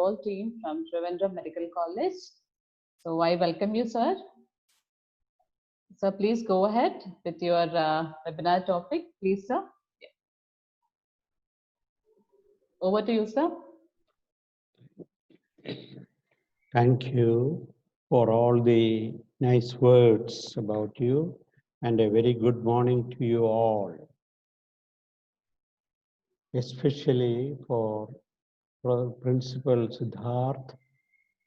whole team from Trivandrum Medical College. So I welcome you, sir. So please go ahead with your webinar topic, please, sir. Yeah. Over to you, sir. Thank you for all the nice words about you, and a very good morning to you all, especially for Principal Siddharth,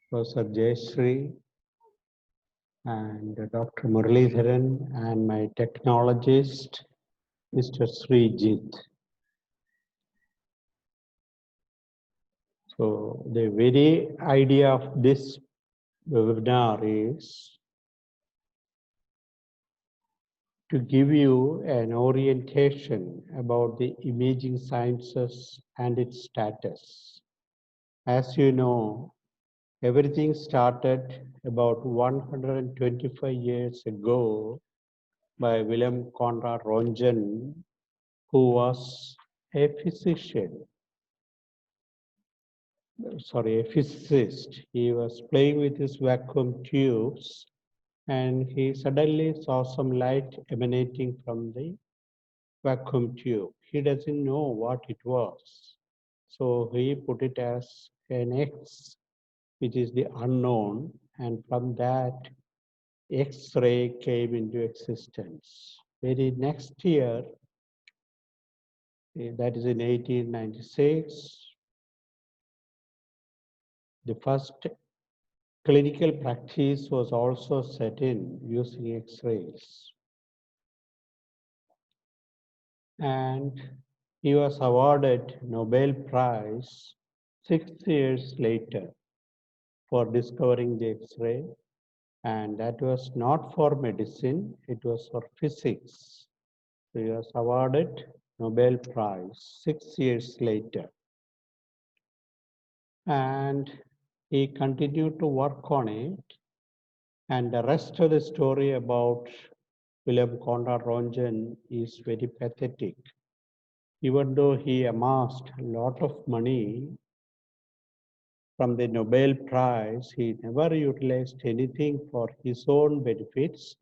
Professor Jayashree, and Dr. Muralidharan, and my technologist, Mr. Srijit. So the very idea of this webinar is to give you an orientation about the imaging sciences and its status. As you know, everything started about 125 years ago by Wilhelm Conrad Röntgen, who was a physician. Sorry, a physicist. He was playing with his vacuum tubes and he suddenly saw some light emanating from the vacuum tube. He doesn't know what it was. So he put it as an X, which is the unknown, and from that, X-ray came into existence. Very next year, that is in 1896, the first clinical practice was also set in using X-rays. And he was awarded Nobel Prize 6 years later for discovering the X-ray, and that was not for medicine, it was for physics. So he was awarded Nobel Prize 6 years later. And he continued to work on it, and the rest of the story about Wilhelm Conrad Röntgen is very pathetic. Even though he amassed a lot of money from the Nobel Prize, he never utilized anything for his own benefits,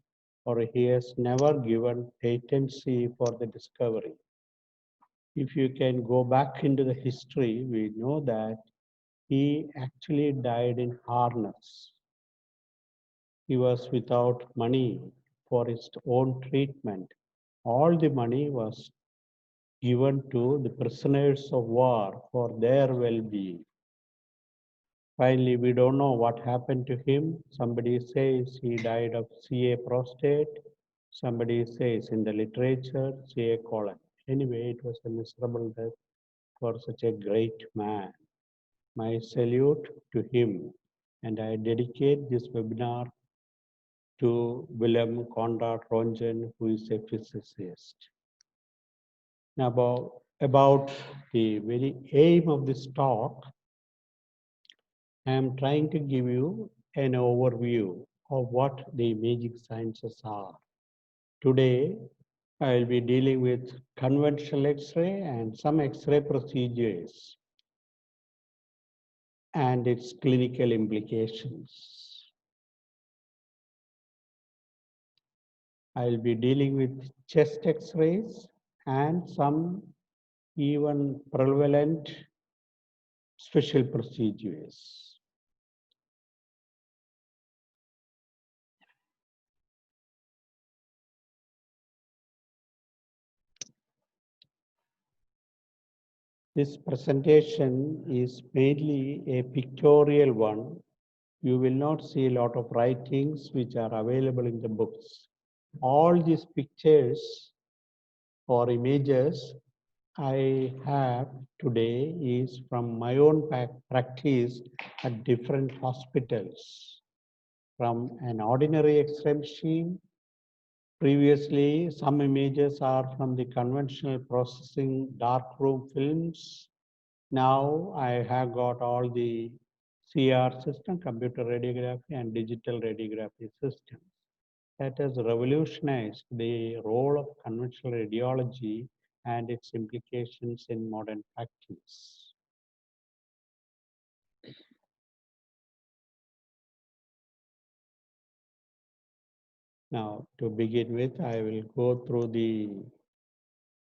or he has never given patency for the discovery. If you can go back into the history, we know that he actually died in harness. He was without money for his own treatment. All the money was given to the prisoners of war for their well-being. Finally, we don't know what happened to him. Somebody says he died of CA prostate. Somebody says in the literature, CA colon. Anyway, it was a miserable death for such a great man. My salute to him, and I dedicate this webinar to Wilhelm Conrad Röntgen, who is a physicist. Now, about the very aim of this talk, I am trying to give you an overview of what the imaging sciences are. Today, I will be dealing with conventional X-ray and some X-ray procedures and its clinical implications. I will be dealing with chest X-rays and some even prevalent special procedures. This presentation is mainly a pictorial one. You will not see a lot of writings which are available in the books. All these pictures or images I have today is from my own practice at different hospitals. From an ordinary X-ray machine. Previously, some images are from the conventional processing darkroom films. Now I have got all the CR system, computer radiography and digital radiography systems. That has revolutionized the role of conventional radiology and its implications in modern practice. Now, to begin with, I will go through the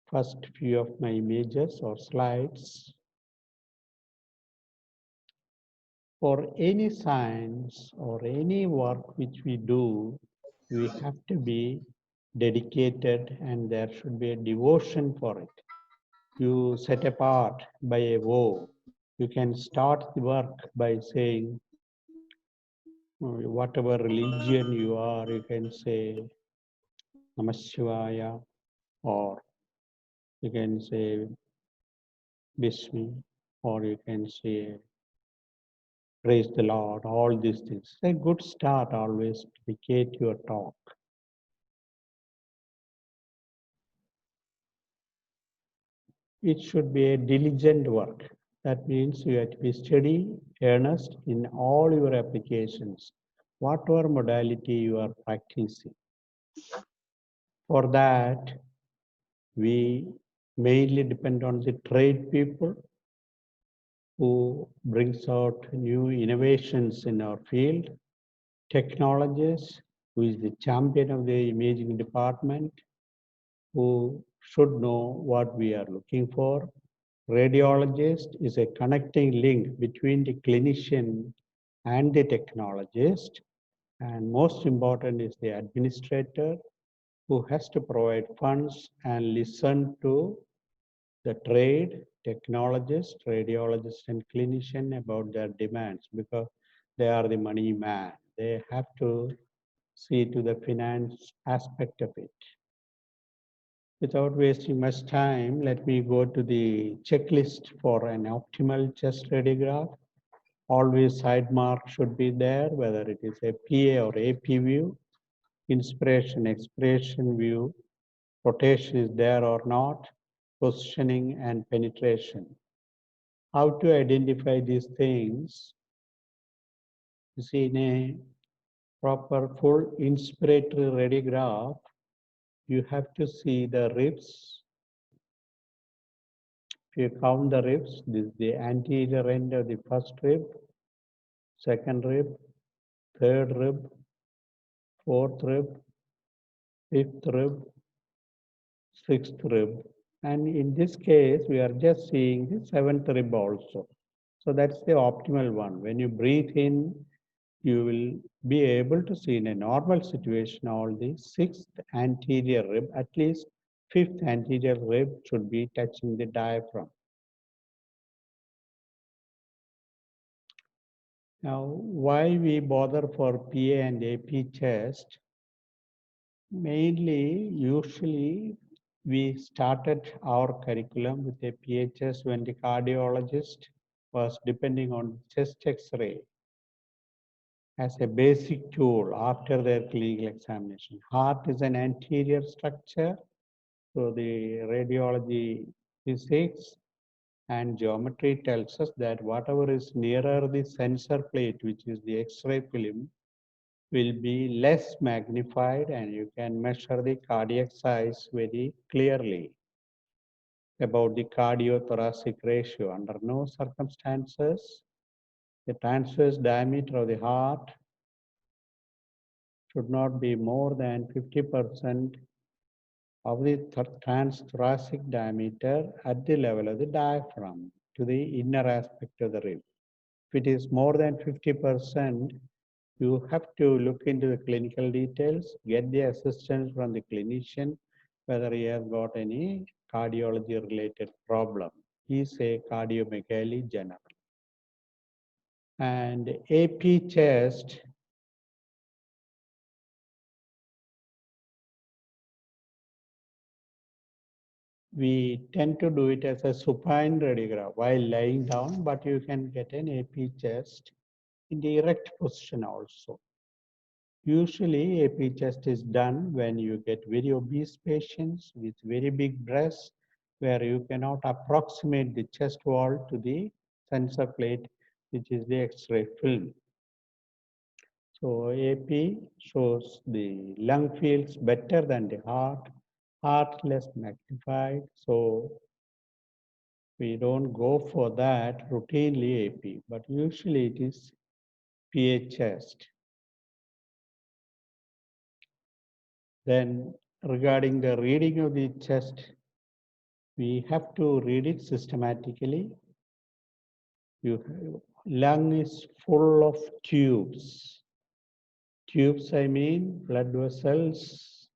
first few of my images or slides. For any science or any work which we do, we have to be dedicated and there should be a devotion for it. You set apart by a vow. You can start the work by saying, whatever religion you are, you can say Namah Shivaya, or you can say Vishnu, or you can say praise the Lord, all these things. It's a good start always to dedicate your talk. It should be a diligent work. That means you have to be steady, earnest in all your applications, whatever modality you are practicing. For that, we mainly depend on the trade people who brings out new innovations in our field, technologists, who is the champion of the imaging department, who should know what we are looking for. Radiologist is a connecting link between the clinician and the technologist. And most important is the administrator who has to provide funds and listen to the trade, technologist, radiologist, and clinician about their demands because they are the money man. They have to see to the finance aspect of it. Without wasting much time, let me go to the checklist for an optimal chest radiograph. Always side mark should be there, whether it is a PA or AP view, inspiration, expiration view, rotation is there or not, positioning and penetration. How to identify these things? You see, in a proper full inspiratory radiograph, you have to see the ribs. If you count the ribs, this is the anterior end of the first rib, second rib, third rib, fourth rib, fifth rib, sixth rib. And in this case, we are just seeing the seventh rib also. So that's the optimal one. When you breathe in, you will be able to see in a normal situation all the sixth anterior rib, at least fifth anterior rib should be touching the diaphragm. Now, why we bother for PA and AP chest? Mainly, usually, we started our curriculum with a PHS when the cardiologist was depending on chest X-ray as a basic tool after their clinical examination. Heart is an anterior structure, so the radiology physics and geometry tells us that whatever is nearer the sensor plate, which is the X-ray film, will be less magnified and you can measure the cardiac size very clearly. About the cardiothoracic ratio, under no circumstances, the transverse diameter of the heart should not be more than 50% of the transthoracic diameter at the level of the diaphragm to the inner aspect of the rib. If it is more than 50%, you have to look into the clinical details, get the assistance from the clinician, whether he has got any cardiology related problem. He is a cardiomegaly general. And AP chest, we tend to do it as a supine radiograph while lying down, but you can get an AP chest in the erect position also. Usually, AP chest is done when you get very obese patients with very big breasts, where you cannot approximate the chest wall to the sensor plate, which is the X-ray film. So AP shows the lung fields better than the heart less magnified. So we don't go for that routinely AP, but usually it is PA chest. Then regarding the reading of the chest, we have to read it systematically. Lung is full of tubes. Tubes, I mean blood vessels,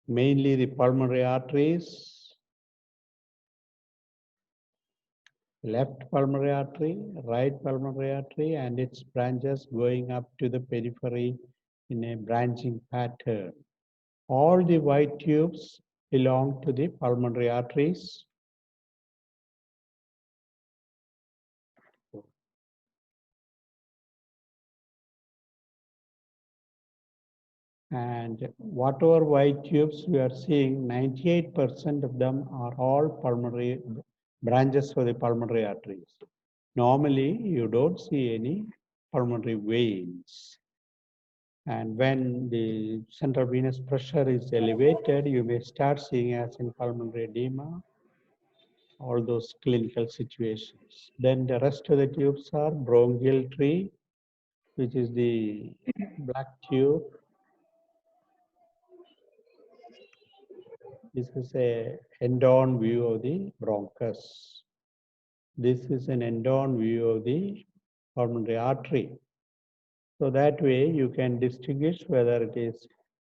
mainly the pulmonary arteries, left pulmonary artery, right pulmonary artery, and its branches going up to the periphery in a branching pattern. All the white tubes belong to the pulmonary arteries. And whatever white tubes we are seeing, 98% of them are all pulmonary branches for the pulmonary arteries. Normally, you don't see any pulmonary veins. And when the central venous pressure is elevated, you may start seeing as in pulmonary edema, all those clinical situations. Then the rest of the tubes are bronchial tree, which is the black tube. This is a end-on view of the bronchus. This is an end-on view of the pulmonary artery. So that way you can distinguish whether it is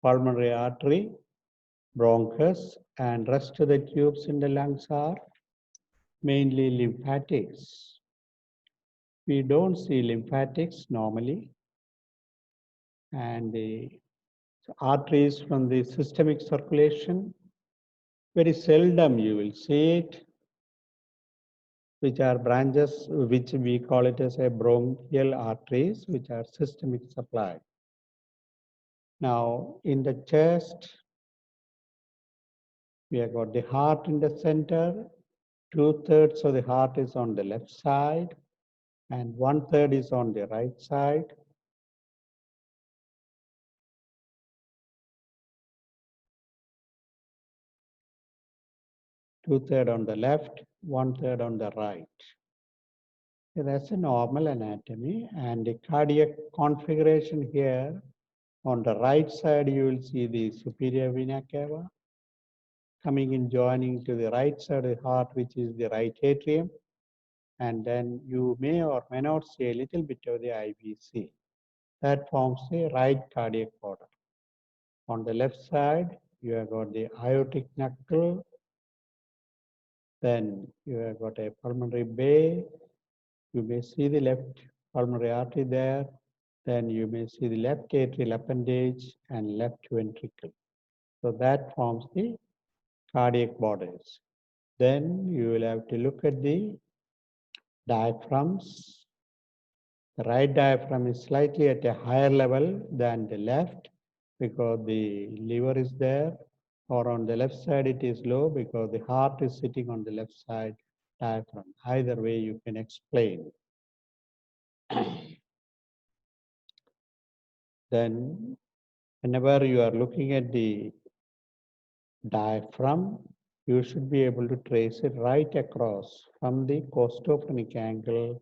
pulmonary artery, bronchus, and rest of the tubes in the lungs are mainly lymphatics. We don't see lymphatics normally. And the arteries from the systemic circulation, very seldom you will see it, which are branches, which we call it as a bronchial arteries, which are systemic supply. Now, in the chest, we have got the heart in the center. 2/3 of the heart is on the left side, and 1/3 is on the right side. Two-thirds on the left, 1/3 on the right. So that's a normal anatomy. And the cardiac configuration here, on the right side, you will see the superior vena cava coming in, joining to the right side of the heart, which is the right atrium. And then you may or may not see a little bit of the IVC. That forms the right cardiac border. On the left side, you have got the aortic knuckle. Then you have got a pulmonary bay. You may see the left pulmonary artery there. Then you may see the left atrial appendage and left ventricle. So that forms the cardiac borders. Then you will have to look at the diaphragms. The right diaphragm is slightly at a higher level than the left because the liver is there, or on the left side it is low because the heart is sitting on the left side diaphragm. Either way you can explain. Then whenever you are looking at the diaphragm, you should be able to trace it right across from the costophrenic angle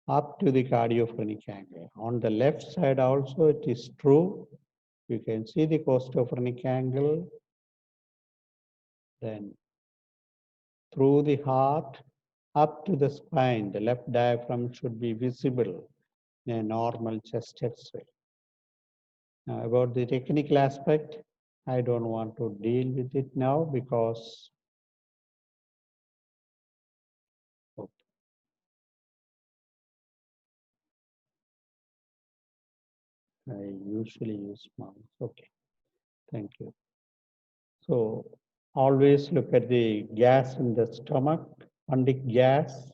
up to the cardiophrenic angle. On the left side also it is true. You can see the costophrenic angle, then through the heart up to the spine. The left diaphragm should be visible in a normal chest X-ray. Now about the technical aspect, I don't want to deal with it now because I usually use mouse. Okay, thank you. So always look at the gas in the stomach, pundic gas,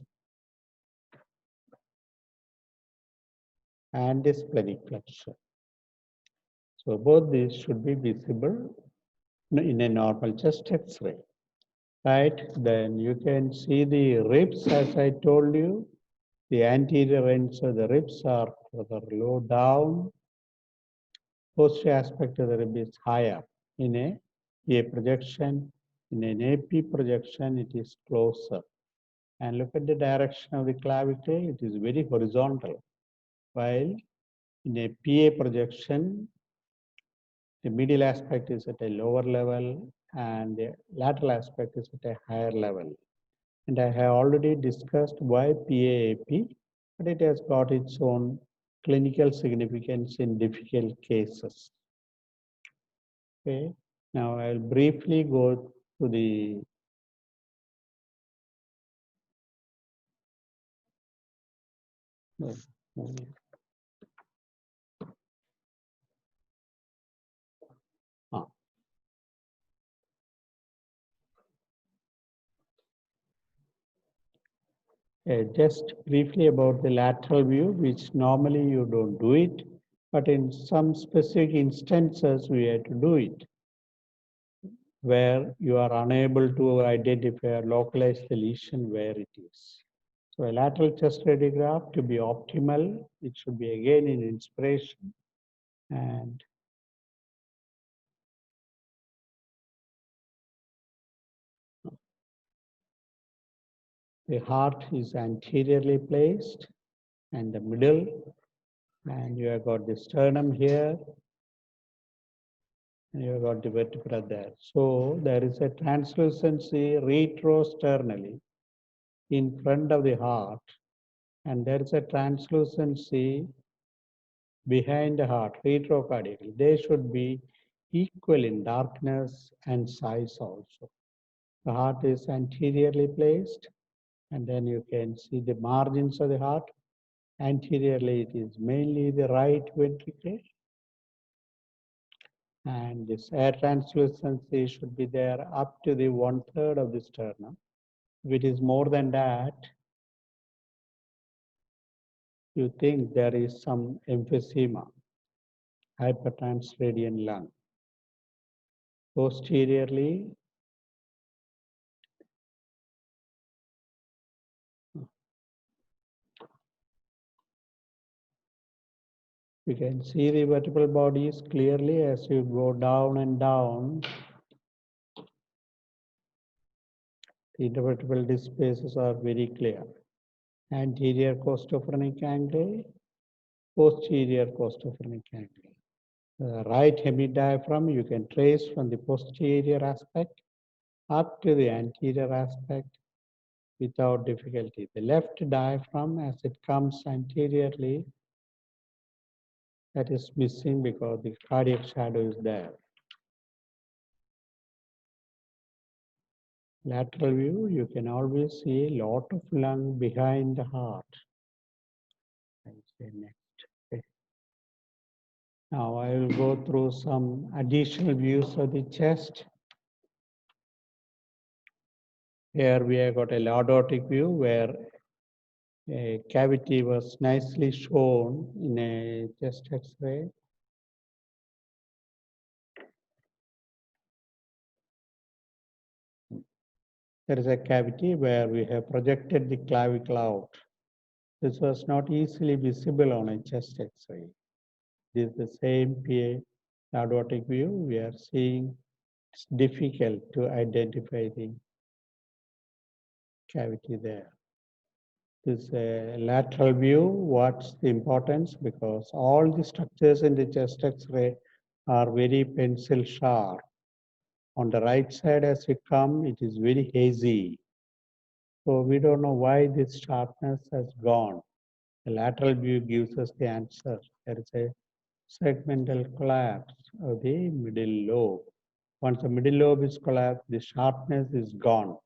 and the splenic flexion. So both these should be visible in a normal chest X-ray. Right, then you can see the ribs as I told you. The anterior ends of the ribs are further low down. Posterior aspect of the rib is higher. In a projection, in an AP projection, it is closer. And look at the direction of the clavicle, it is very horizontal. While in a PA projection, The medial aspect is at a lower level and the lateral aspect is at a higher level. And I have already discussed why PAAP, but it has got its own clinical significance in difficult cases. Okay, now I'll briefly go to the just briefly about the lateral view, which normally you don't do it, but in some specific instances we have to do it, where you are unable to identify or localize the lesion where it is. So a lateral chest radiograph to be optimal, it should be again in inspiration and the heart is anteriorly placed and the middle, and you have got the sternum here, and you have got the vertebra there. So there is a translucency retrosternally in front of the heart, and there is a translucency behind the heart, retrocardiacally. They should be equal in darkness and size also. The heart is anteriorly placed, and then you can see the margins of the heart. Anteriorly, it is mainly the right ventricle, and this air translucency should be there up to the 1/3 of the sternum. If it is more than that, you think there is some emphysema, hypertransradiant lung. Posteriorly, you can see the vertebral bodies clearly as you go down and down. The intervertebral disc spaces are very clear. Anterior costophrenic angle, posterior costophrenic angle. The right hemidiaphragm you can trace from the posterior aspect up to the anterior aspect without difficulty. The left diaphragm, as it comes anteriorly, that is missing because the cardiac shadow is there. Lateral view, you can always see a lot of lung behind the heart. I'll say next. Okay. Now I will go through some additional views of the chest. Here we have got a lordotic view where a cavity was nicely shown in a chest X-ray. There is a cavity where we have projected the clavicle out. This was not easily visible on a chest X-ray. This is the same PA lordotic view. We are seeing it's difficult to identify the cavity there. This is a lateral view. What's the importance? Because all the structures in the chest X-ray are very pencil sharp. On the right side as we come, it is very hazy. So we don't know why this sharpness has gone. The lateral view gives us the answer. There is a segmental collapse of the middle lobe. Once the middle lobe is collapsed, the sharpness is gone.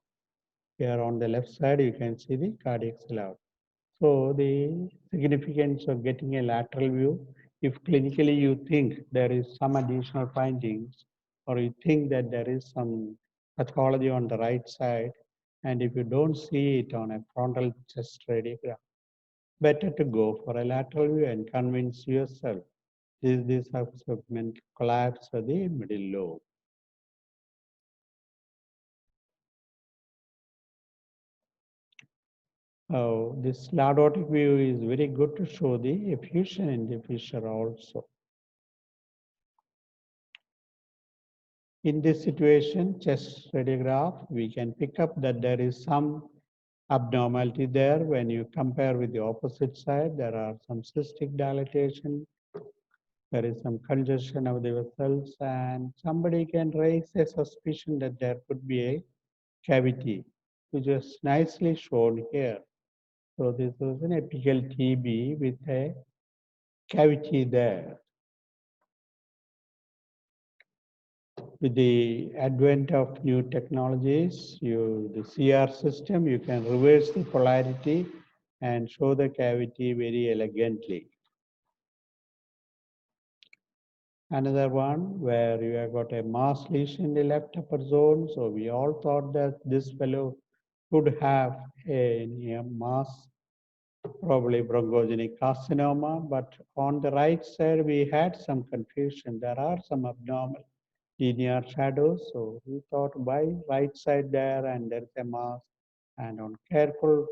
Here on the left side, you can see the cardiac cell. So the significance of getting a lateral view, if clinically you think there is some additional findings, or you think that there is some pathology on the right side, and if you don't see it on a frontal chest radiograph, better to go for a lateral view and convince yourself this subsegment collapse of the middle lobe. Oh, this lordotic view is very good to show the effusion in the fissure also. In this situation, chest radiograph, we can pick up that there is some abnormality there. When you compare with the opposite side, there are some cystic dilatation there is some congestion of the vessels, and somebody can raise a suspicion that there could be a cavity, which is nicely shown here. So this was an apical TB with a cavity there. With the advent of new technologies, the CR system, you can reverse the polarity and show the cavity very elegantly. Another one where you have got a mass lesion in the left upper zone. So we all thought that this fellow could have a mass, probably bronchogenic carcinoma, but on the right side we had some confusion. There are some abnormal linear shadows. So we thought by right side there and there's a mass, and on careful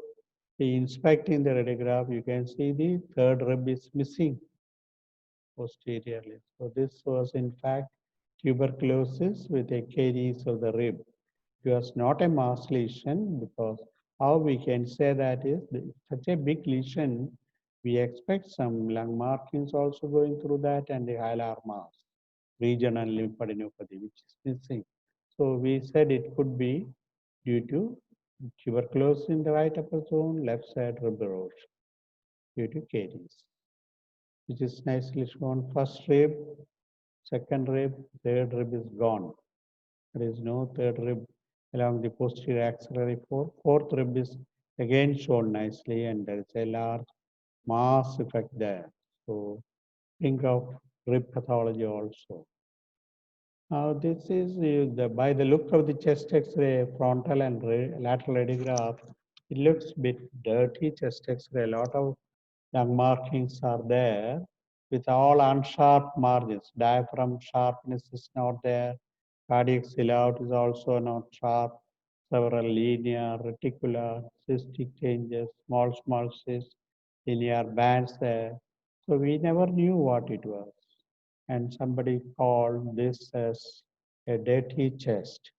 inspecting the radiograph, you can see the third rib is missing posteriorly. So this was in fact tuberculosis with a caries of the rib. It was not a mass lesion, because how we can say that is such a big lesion, we expect some lung markings also going through that and the hilar mass, regional lymphadenopathy, which is missing. So we said it could be due to tuberculosis in the right upper zone, left side rib erosion due to caries, which is nicely shown. First rib, second rib, third rib is gone. There is no third rib along the posterior axillary fold. Fourth rib is again shown nicely, and there is a large mass effect there. So think of rib pathology also. Now this is by the look of the chest X-ray, frontal and lateral radiograph, it looks a bit dirty chest X-ray. A lot of lung markings are there with all unsharp margins. Diaphragm sharpness is not there. Cardiac silhouette is also not sharp. Several linear, reticular, cystic changes, small cysts, linear bands there. So we never knew what it was. And somebody called this as a dirty chest.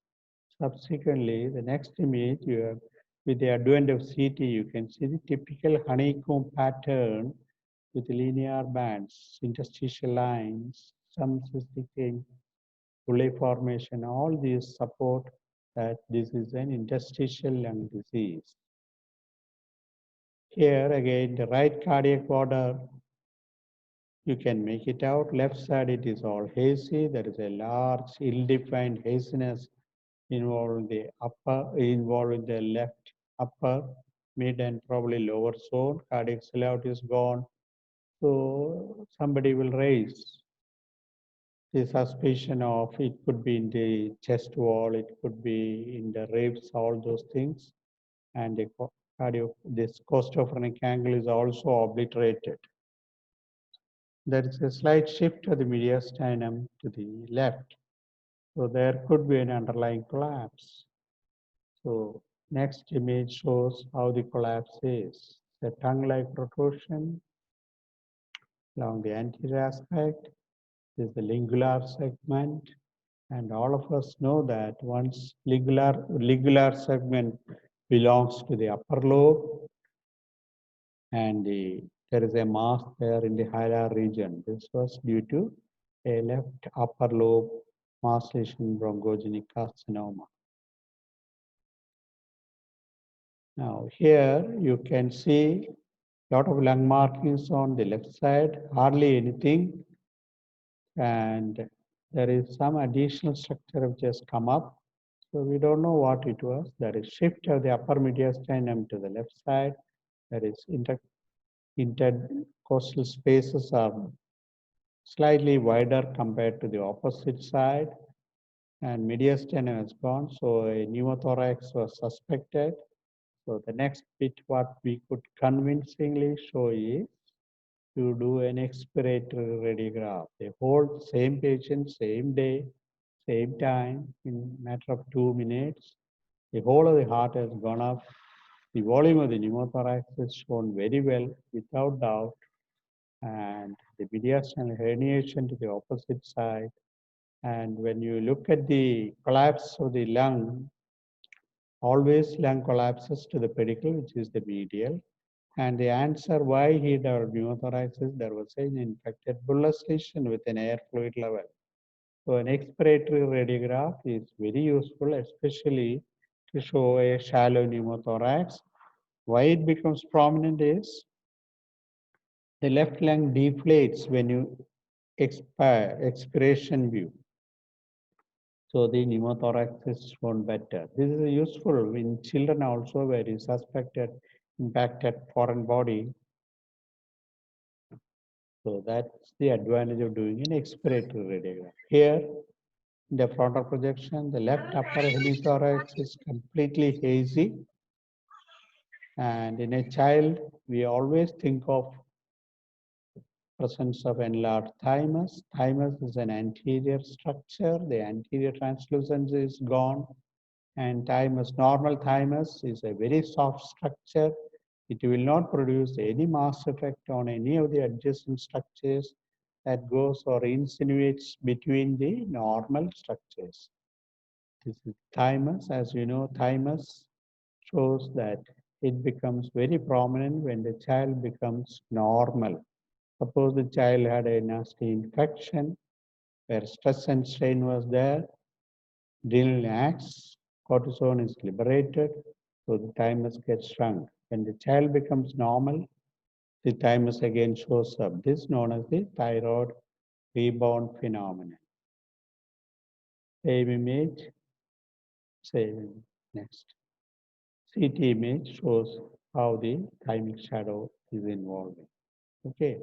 Subsequently, the next image, you have, with the advent of CT, you can see the typical honeycomb pattern with linear bands, interstitial lines, some cystic change, bullae formation. All these support that this is an interstitial lung disease. Here again, the right cardiac border, you can make it out. Left side, it is all hazy. There is a large, ill-defined haziness involving the left upper, mid, and probably lower zone. Cardiac silhouette is gone. So somebody will raise the suspicion of it could be in the chest wall, it could be in the ribs, all those things. And this costophrenic angle is also obliterated. There is a slight shift of the mediastinum to the left. So there could be an underlying collapse. So next image shows how the collapse is. The tongue-like protrusion along the anterior aspect. This is the lingular segment. And all of us know that once lingular segment belongs to the upper lobe, and there is a mass there in the hilar region. This was due to a left upper lobe mass lesion bronchogenic carcinoma. Now here you can see a lot of lung markings on the left side, hardly anything. And there is some additional structure which has come up. So we don't know what it was. There is shift of the upper mediastinum to the left side. There is intercostal spaces are slightly wider compared to the opposite side. And mediastinum has gone. So a pneumothorax was suspected. So the next bit what we could convincingly show is to do an expiratory radiograph. The whole same patient, same day, same time, in matter of 2 minutes. The whole of the heart has gone up. The volume of the pneumothorax is shown very well, without doubt. And the mediastinal herniation to the opposite side. And when you look at the collapse of the lung, always lung collapses to the pedicle, which is the medial. And the answer why he developed pneumothorax is there was an infected bullous lesion with an air fluid level. So an expiratory radiograph is very useful, especially to show a shallow pneumothorax. Why it becomes prominent is the left lung deflates when you expiration view. So the pneumothorax is shown better. This is useful in children also where you suspected impacted foreign body. So that's the advantage of doing an expiratory radiograph. Here, in the frontal projection, the left upper hemithorax is completely hazy. And in a child, we always think of presence of enlarged thymus. Thymus is an anterior structure. The anterior translucency is gone. And thymus, normal thymus is a very soft structure. It will not produce any mass effect on any of the adjacent structures that goes or insinuates between the normal structures. This is thymus. As you know, thymus shows that it becomes very prominent when the child becomes normal. Suppose the child had a nasty infection where stress and strain was there, adrenaline acts, cortisone is liberated, so the thymus gets shrunk. When the child becomes normal, the thymus again shows up. This is known as the thyroid rebound phenomenon. Same image, same next. CT image shows how the thymic shadow is involving. Okay.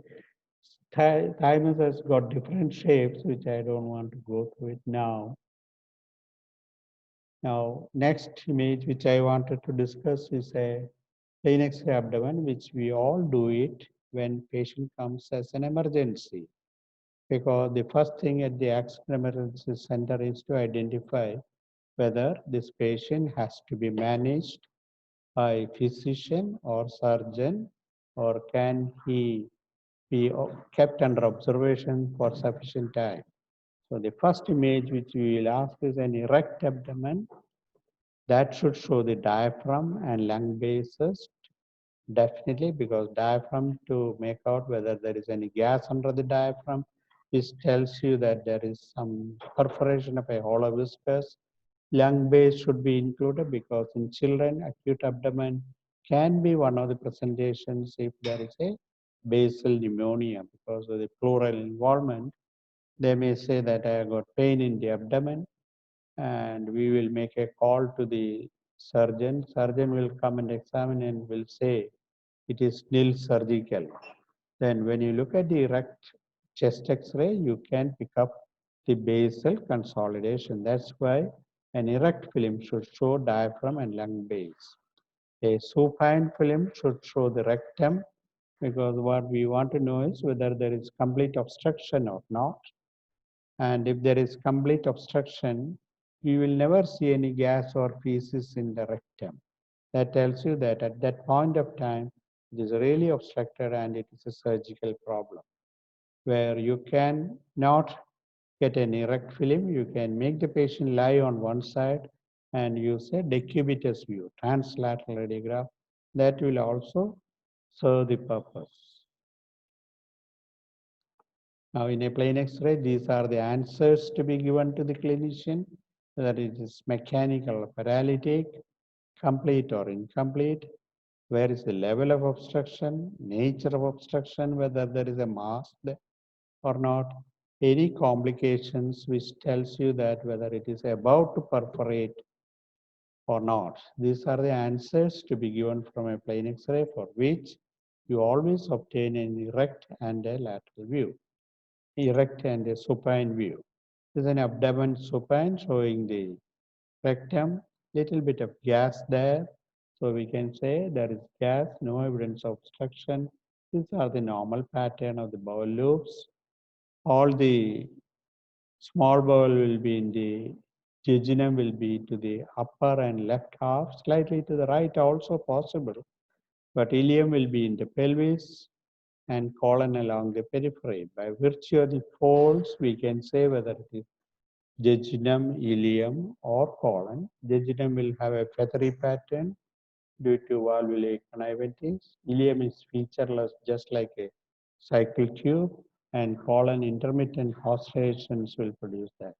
Thymus has got different shapes, which I don't want to go through it now. Now, next image which I wanted to discuss is a plain X-ray abdomen, which we all do it when patient comes as an emergency. Because the first thing at the accident emergency center is to identify whether this patient has to be managed by physician or surgeon, or can he be kept under observation for sufficient time. So the first image which we will ask is an erect abdomen. That should show the diaphragm and lung bases, definitely, because diaphragm to make out whether there is any gas under the diaphragm. This tells you that there is some perforation of a hollow viscus. Lung base should be included because in children, acute abdomen can be one of the presentations if there is a basal pneumonia because of the pleural involvement. They may say that I got pain in the abdomen, and we will make a call to the surgeon. Surgeon will come and examine and will say it is nil surgical. Then when you look at the erect chest X-ray, you can pick up the basal consolidation. That's why an erect film should show diaphragm and lung base. A supine film should show the rectum, because what we want to know is whether there is complete obstruction or not. And if there is complete obstruction, you will never see any gas or feces in the rectum. That tells you that at that point of time, it is really obstructed and it is a surgical problem. Where you can not get an erect film, you can make the patient lie on one side and use a decubitus view, translateral radiograph. That will also serve the purpose. Now, in a plain X-ray, these are the answers to be given to the clinician, whether it is mechanical or paralytic, complete or incomplete, where is the level of obstruction, nature of obstruction, whether there is a mass or not, any complications which tells you that whether it is about to perforate or not. These are the answers to be given from a plain X-ray, for which you always obtain an erect and a lateral view. Erect and a supine view. This is an abdomen supine showing the rectum, little bit of gas there. So we can say there is gas, no evidence of obstruction. These are the normal pattern of the bowel loops. All the small bowel will be in the jejunum will be to the upper and left half, slightly to the right also possible. But ileum will be in the pelvis and colon along the periphery. By virtue of the folds, we can say whether it is jejunum, ileum, or colon. Jejunum will have a feathery pattern. due to valvular connivitis. Ileum is featureless, just like a cycle tube, and pollen intermittent hostrations will produce that.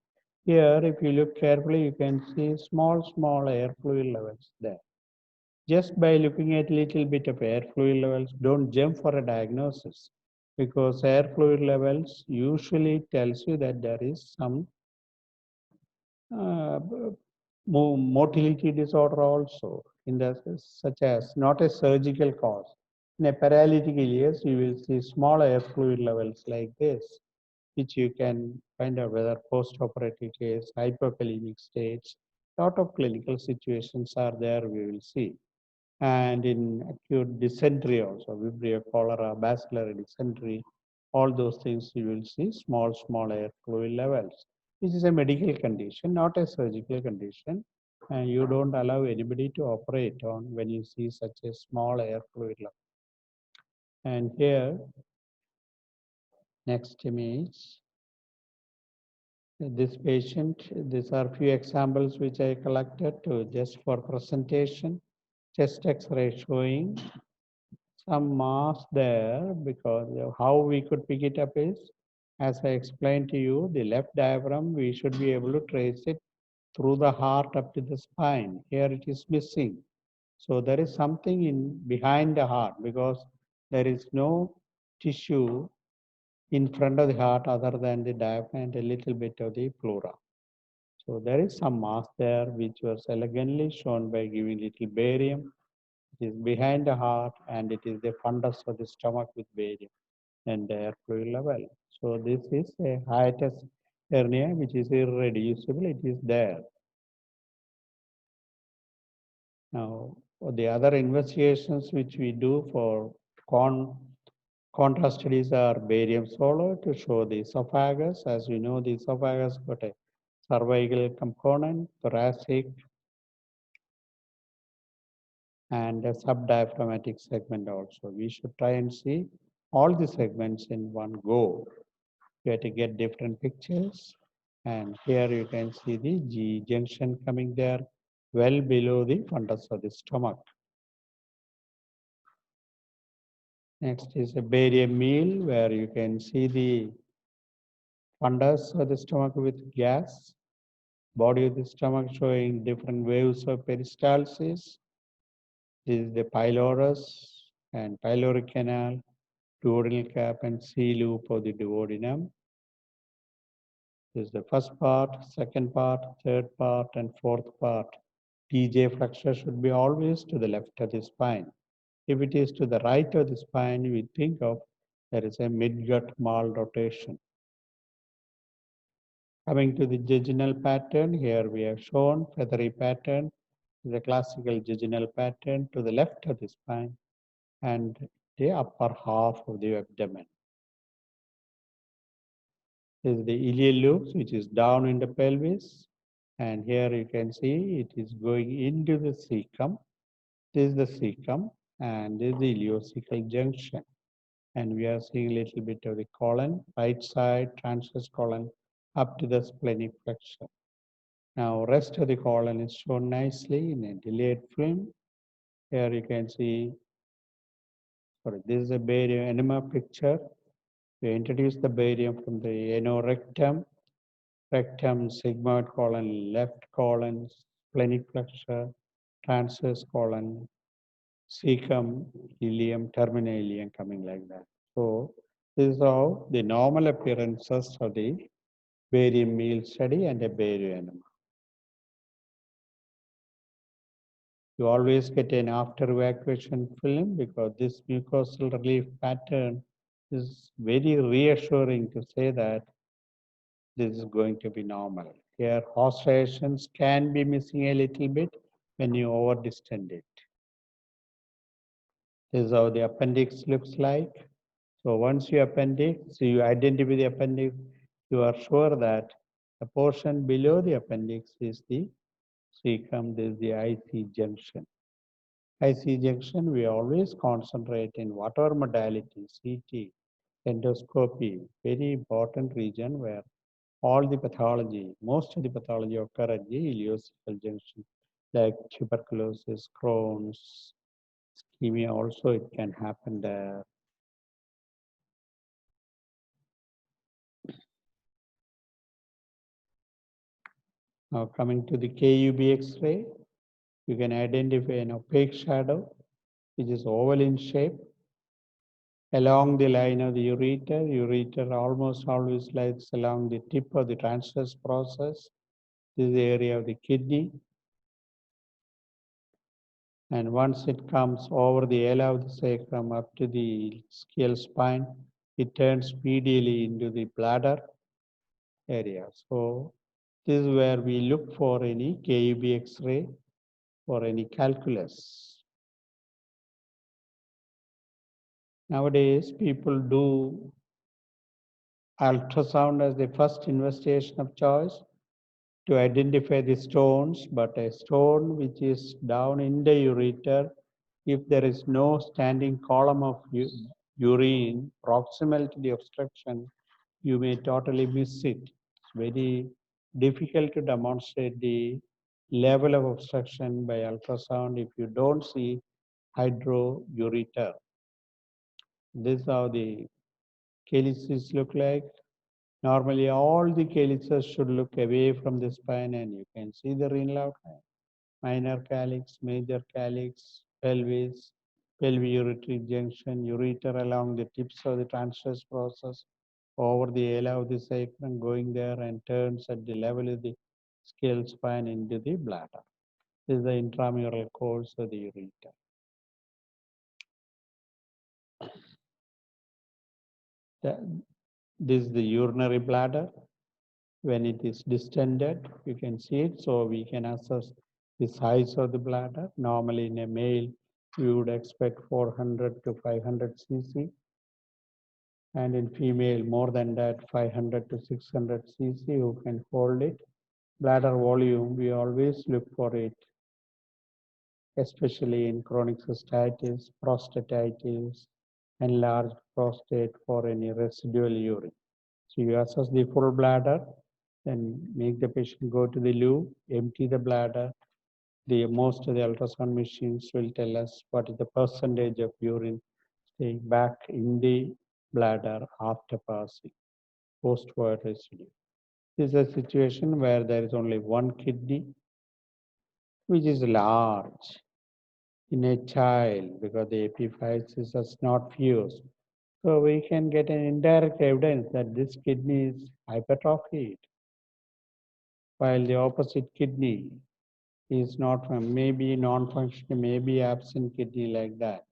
Here, if you look carefully, you can see small air fluid levels there. Just by looking at little bit of air fluid levels, don't jump for a diagnosis, because air fluid levels usually tells you that there is some uh, motility disorder also, in the such as not a surgical cause. In a paralytic ileus, you will see small air fluid levels like this, which you can find out whether post-operative case, hypokalemic states, lot of clinical situations are there, we will see. And in acute dysentery also, Vibrio cholera, bacillary dysentery, all those things you will see small air fluid levels. This is a medical condition, not a surgical condition. And you don't allow anybody to operate on when you see such a small air fluid level. And here, next image. This patient, these are few examples which I collected to just for presentation. Chest X-ray showing some mass there, because how we could pick it up is, as I explained to you, the left diaphragm, we should be able to trace it through the heart up to the spine. Here it is missing. So there is something in behind the heart, because there is no tissue in front of the heart other than the diaphragm and a little bit of the pleura. So there is some mass there which was elegantly shown by giving little barium. It is behind the heart, and it is the fundus of the stomach with barium and the air fluid level. So this is a hiatus hernia which is irreducible. It is there. Now, the other investigations which we do for contrast studies are barium solo to show the esophagus. As you know, the esophagus got a cervical component, thoracic, and a subdiaphragmatic segment also. We should try and see all the segments in one go. You have to get different pictures. And here you can see the G junction coming there, well below the fundus of the stomach. Next is a barium meal, where you can see the fundus of the stomach with gas, body of the stomach showing different waves of peristalsis. This is the pylorus and pyloric canal, duodenal cap, and C loop of the duodenum. This is the first part, second part, third part, and fourth part. TJ flexure should be always to the left of the spine. If it is to the right of the spine, we think of there is a midgut malrotation. Coming to the jejunal pattern, here we have shown feathery pattern, the classical jejunal pattern to the left of the spine and the upper half of the abdomen. This is the iliac loops, which is down in the pelvis. And here you can see it is going into the cecum. This is the cecum, and this is the ileocecal junction. And we are seeing a little bit of the colon, right side, transverse colon, up to the splenic flexure. Now, rest of the colon is shown nicely in a delayed film. Here you can see, this is a barium enema picture. We introduce the barium from the anorectum, rectum, sigmoid colon, left colon, splenic flexure, transverse colon, cecum, ileum, terminal ileum coming like that. So this is how the normal appearances of the barium meal study and a barium enema. You always get an after evacuation film, because this mucosal relief pattern is very reassuring to say that this is going to be normal. Here, hostrations can be missing a little bit when you over-distend it. This is how the appendix looks like. So once you identify the appendix, you are sure that the portion below the appendix is the cecum, this is the IC junction. IC junction, we always concentrate in whatever modality, CT, endoscopy, very important region where all the pathology, most of the pathology occur at the ileocecal junction. like tuberculosis, Crohn's, ischemia also it can happen there. Now coming to the KUB X-ray, you can identify an opaque shadow which is oval in shape along the line of the ureter. Ureter almost always lies along the tip of the transverse process. This is the area of the kidney. And once it comes over the ala of the sacrum up to the ischial spine, it turns medially into the bladder area. So this is where we look for any KUB X-ray or any calculus. Nowadays, people do ultrasound as the first investigation of choice to identify the stones, but a stone which is down in the ureter, if there is no standing column of urine proximal to the obstruction, you may totally miss it. It's very difficult to demonstrate the level of obstruction by ultrasound if you don't see hydroureter. This is how the calyces look like. Normally, all the calyces should look away from the spine, and you can see the renal outline. Minor calyx, major calyx, pelvis, pelviureteric junction, ureter along the tips of the transverse process, over the ala of the sacrum, going there and turns at the level of the scale spine into the bladder. This is the intramural course of the ureter. This is the urinary bladder. When it is distended, you can see it. So we can assess the size of the bladder. Normally in a male, we would expect 400 to 500 cc. And in female, more than that, 500 to 600 cc, who can hold it. Bladder volume, we always look for it, especially in chronic cystitis, prostatitis, enlarged prostate for any residual urine. So you assess the full bladder, then make the patient go to the loo, empty the bladder. Most of the ultrasound machines will tell us what is the percentage of urine staying back in the bladder after passing, post-void residue. This is a situation where there is only one kidney, which is large in a child because the epiphysis has not fused. So we can get an indirect evidence that this kidney is hypertrophied, while the opposite kidney is not maybe non-functional, maybe absent kidney like that.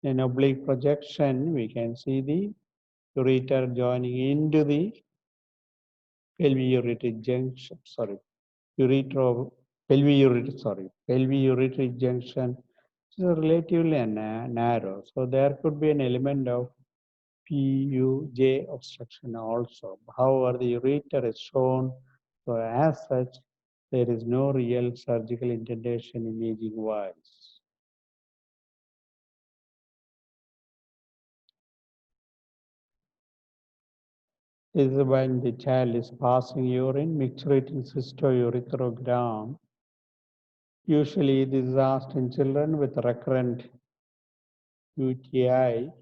In oblique projection, we can see the ureter joining into the pelviureteric junction, pelviureteric junction is relatively narrow. So there could be an element of PUJ obstruction also. However, the ureter is shown, so as such, there is no real surgical intervention imaging wise. This is when the child is passing urine, micturating cystourethrogram. Usually, this is asked in children with recurrent UTI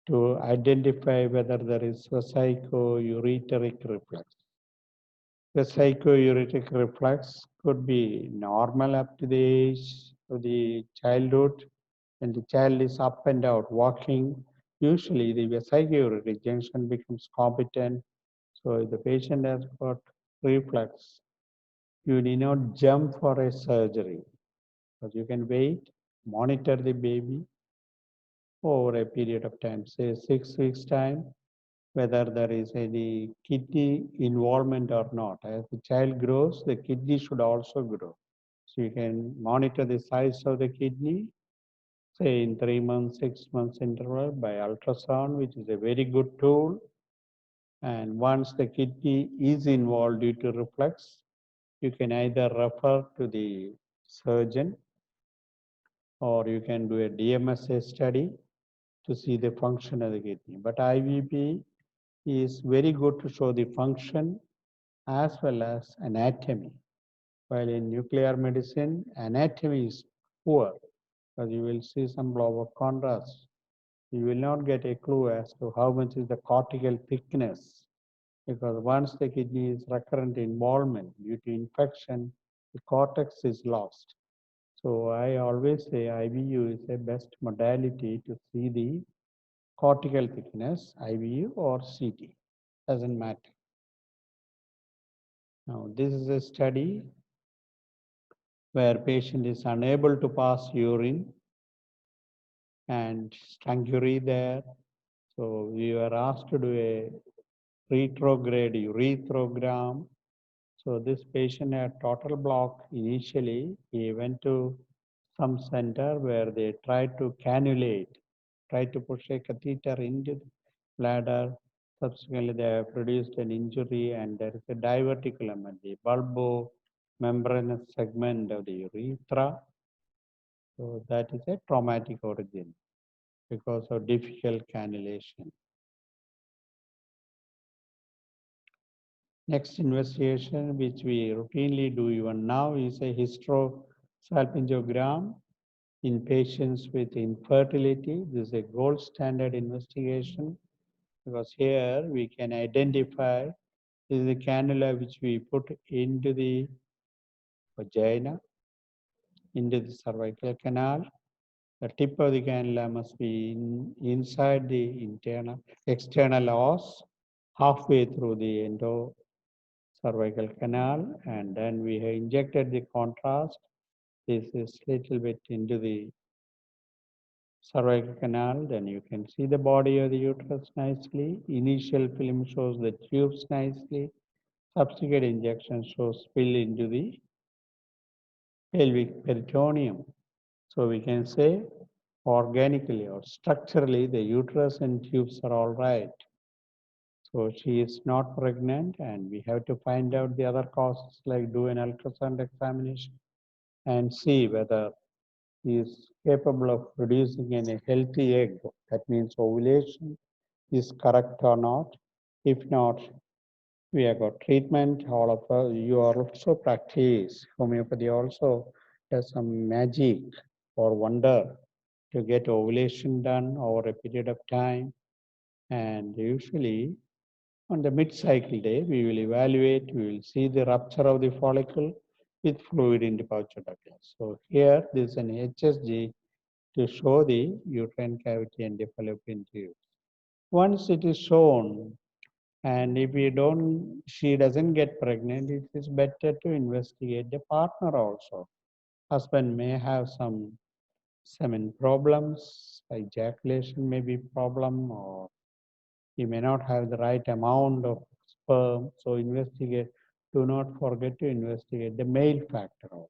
to identify whether there is vesico-ureteric reflux. Vesico-ureteric reflux could be normal up to the age of the childhood, when the child is up and out walking. Usually, the vesico-ureteric junction becomes competent. So, if the patient has got reflux, you need not jump for a surgery, but you can wait, monitor the baby over a period of time, say 6 weeks time, whether there is any kidney involvement or not. As the child grows, the kidney should also grow. So you can monitor the size of the kidney, say in 3 months, 6 months interval by ultrasound, which is a very good tool. And once the kidney is involved due to reflux, you can either refer to the surgeon or you can do a DMSA study to see the function of the kidney. But IVP is very good to show the function as well as anatomy. While in nuclear medicine, anatomy is poor, because you will see some blob of contrast. You will not get a clue as to how much is the cortical thickness, because once the kidney is recurrent involvement due to infection, the cortex is lost. So I always say IBU is the best modality to see the cortical thickness, IBU or CT, doesn't matter. Now this is a study where patient is unable to pass urine and strangulary there. So we were asked to do a retrograde urethrogram. So this patient had total block initially. He went to some center where they tried to cannulate, tried to push a catheter into the bladder. Subsequently, they have produced an injury and there is a diverticulum at the bulbo-membranous segment of the urethra. So that is a traumatic origin because of difficult cannulation. Next investigation, which we routinely do even now, is a hysterosalpingogram in patients with infertility. This is a gold standard investigation because here we can identify this is the cannula which we put into the vagina, into the cervical canal. The tip of the cannula must be inside the external os, halfway through the cervical canal, and then we have injected the contrast. This is little bit into the cervical canal. Then you can see the body of the uterus nicely. Initial film shows the tubes nicely. Subsequent injection shows spill into the pelvic peritoneum. So we can say organically or structurally the uterus and tubes are all right. So she is not pregnant and we have to find out the other causes like do an ultrasound examination and see whether he is capable of producing a healthy egg. That means ovulation is correct or not. If not, we have got treatment. All of us, you also practice homeopathy also does some magic or wonder to get ovulation done over a period of time. And usually on the mid-cycle day, we will evaluate, we will see the rupture of the follicle with fluid in the pouch ductus. So here, this is an HSG to show the uterine cavity and the fallopian tubes. Once it is shown, and if she doesn't get pregnant, it is better to investigate the partner also. Husband may have some semen problems, ejaculation may be problem, or he may not have the right amount of sperm. So investigate, do not forget to investigate the male factor also.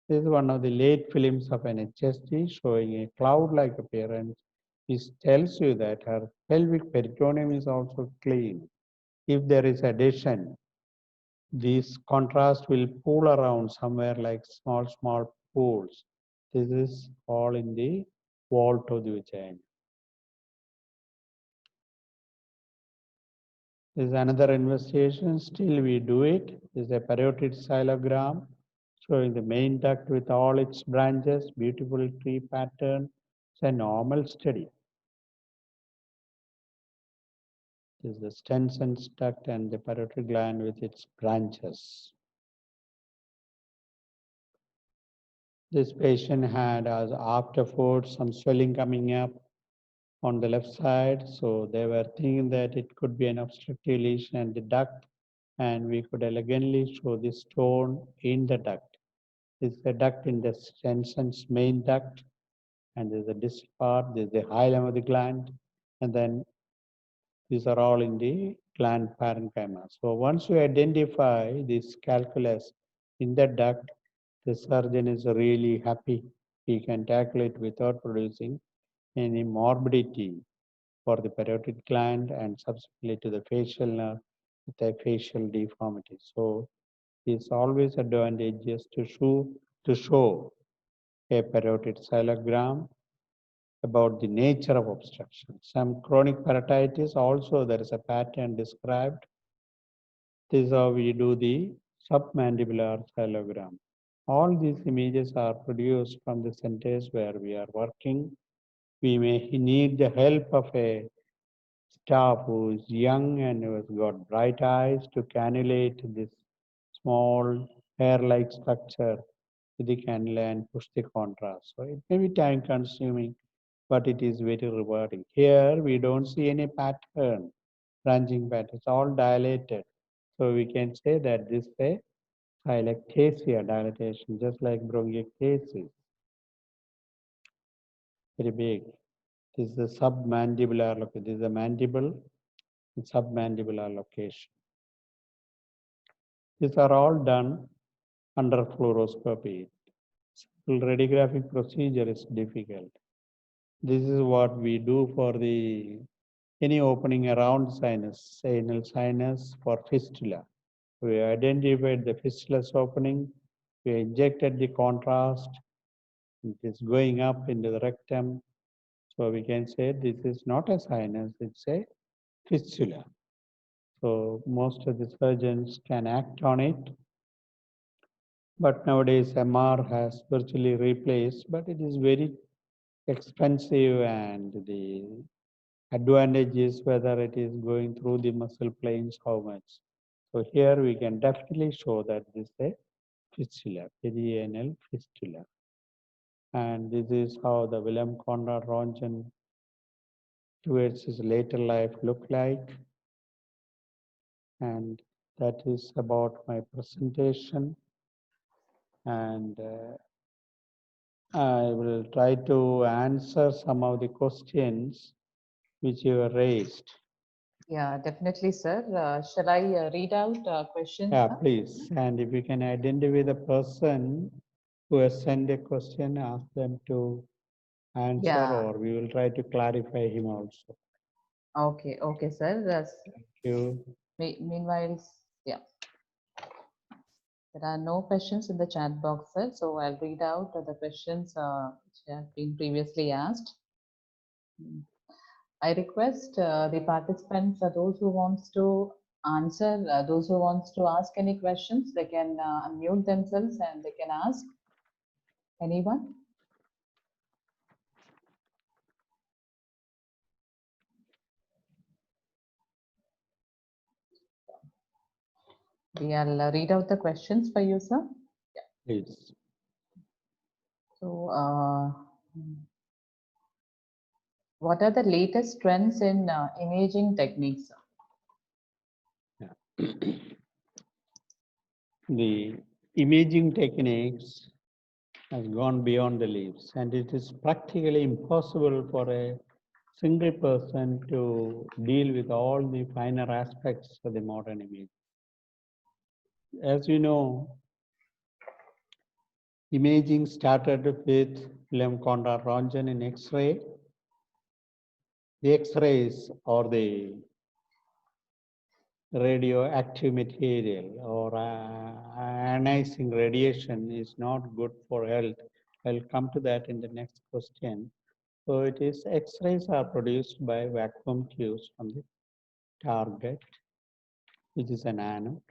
This is one of the late films of an HSG showing a cloud-like appearance. This tells you that her pelvic peritoneum is also clean. If there is addition, this contrast will pool around somewhere like small pools. This is all in the vault of the vagina. This is another investigation. Still we do it. This is a parotid xylogram showing the main duct with all its branches, beautiful tree pattern. It's a normal study. This is the Stensen's duct and the parotid gland with its branches. This patient had, as afterward, some swelling coming up on the left side. So they were thinking that it could be an obstructive lesion in the duct, and we could elegantly show the stone in the duct. This is the duct in the Stensen's main duct, and there's a distal part, there's the hilum of the gland, and then these are all in the gland parenchyma. So once you identify this calculus in the duct, the surgeon is really happy. He can tackle it without producing any morbidity for the parotid gland and subsequently to the facial nerve with a facial deformity. So it's always advantageous to show a parotid xylogram about the nature of obstruction. Some chronic parotitis also there is a pattern described. This is how we do the submandibular xylogram. All these images are produced from the centers where we are working. We may need the help of a staff who is young and who has got bright eyes to cannulate this small hair-like structure with the cannula and push the contrast. So it may be time consuming, but it is very rewarding. Here we don't see any pattern, branching pattern. It's all dilated. So we can say that this is a Phylactesia dilatation, just like bronchiectasis. Very big. This is the submandibular location. This is the mandible and submandibular location. These are all done under fluoroscopy. Simple radiographic procedure is difficult. This is what we do for the any opening around sinus, anal sinus for fistula. We identified the fistulous opening. We injected the contrast. It is going up into the rectum. So we can say this is not a sinus, it's a fistula. So most of the surgeons can act on it. But nowadays MR has virtually replaced, but it is very expensive, and the advantage is whether it is going through the muscle planes, how much. So here we can definitely show that this is a fistula, perianal fistula. And this is how the Wilhelm Conrad Röntgen towards his later life look like. And that is about my presentation. And I will try to answer some of the questions which you have raised. Yeah, definitely, sir. Shall I read out questions? Yeah, sir? please. And if you can identify the person who has sent a question, ask them to answer, Yeah. or we will try to clarify him also. Okay, okay, sir. Thank you. Meanwhile, yeah, there are no questions in the chat box, sir. So I'll read out the questions which have been previously asked. I request the participants, those who wants to answer, those who wants to ask any questions, they can unmute themselves and they can ask. Anyone? We'll read out the questions for you, sir. Yeah. Please. So, what are the latest trends in imaging techniques? Yeah. The imaging techniques has gone beyond the leaves, and it is practically impossible for a single person to deal with all the finer aspects of the modern image. As you know, imaging started with Wilhelm Conrad Röntgen in X-ray. The X-rays or the radioactive material or ionizing radiation is not good for health. I'll come to that in the next question. So it is X-rays are produced by vacuum tubes from the target, which is an anode.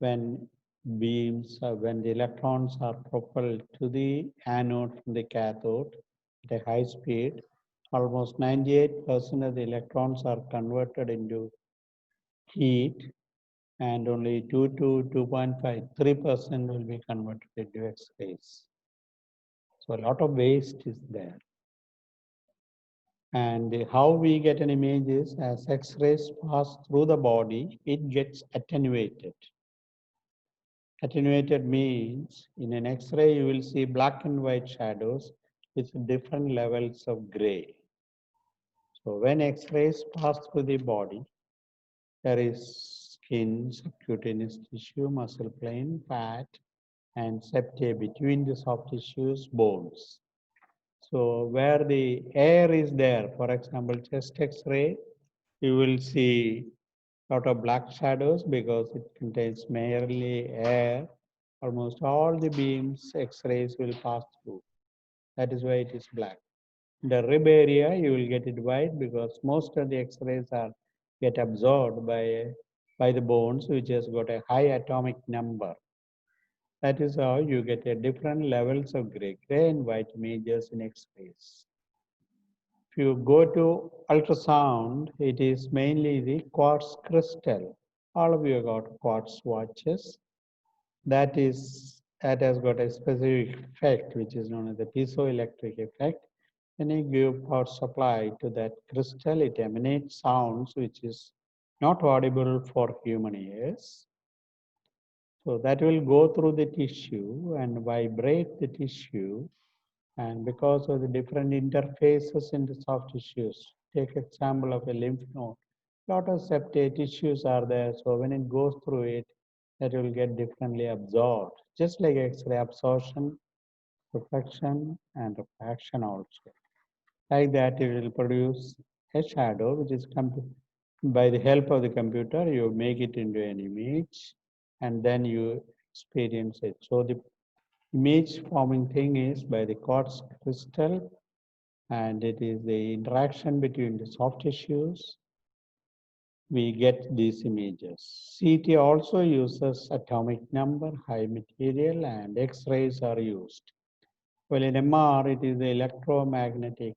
When when the electrons are propelled to the anode from the cathode at a high speed, almost 98% of the electrons are converted into heat, and only 2 to 2.5, 3% will be converted into X-rays. So a lot of waste is there. And how we get an image is as X-rays pass through the body, it gets attenuated. Attenuated means in an X-ray, you will see black and white shadows with different levels of gray. So when X-rays pass through the body, there is skin, subcutaneous tissue, muscle plane, fat, and septa between the soft tissues, bones. So where the air is there, for example, chest X-ray, you will see a lot of black shadows because it contains merely air. Almost all the beams, X-rays will pass through. That is why it is black. In the rib area, you will get it white because most of the X-rays are get absorbed by by the bones, which has got a high atomic number. That is how you get a different levels of gray and white images in X-rays. If you go to ultrasound, it is mainly the quartz crystal. All of you got quartz watches. That has got a specific effect, which is known as the piezoelectric effect. When you give power supply to that crystal, it emanates sounds which is not audible for human ears. So that will go through the tissue and vibrate the tissue. And because of the different interfaces in the soft tissues, take example of a lymph node. Lot of septate tissues are there. So when it goes through it, that will get differently absorbed. Just like X-ray absorption, reflection, and refraction also. Like that, it will produce a shadow, which is by the help of the computer, you make it into an image, and then you experience it. So the image forming thing is by the quartz crystal, and it is the interaction between the soft tissues. We get these images. CT also uses atomic number, high material, and X-rays are used. Well, in MR, it is the electromagnetic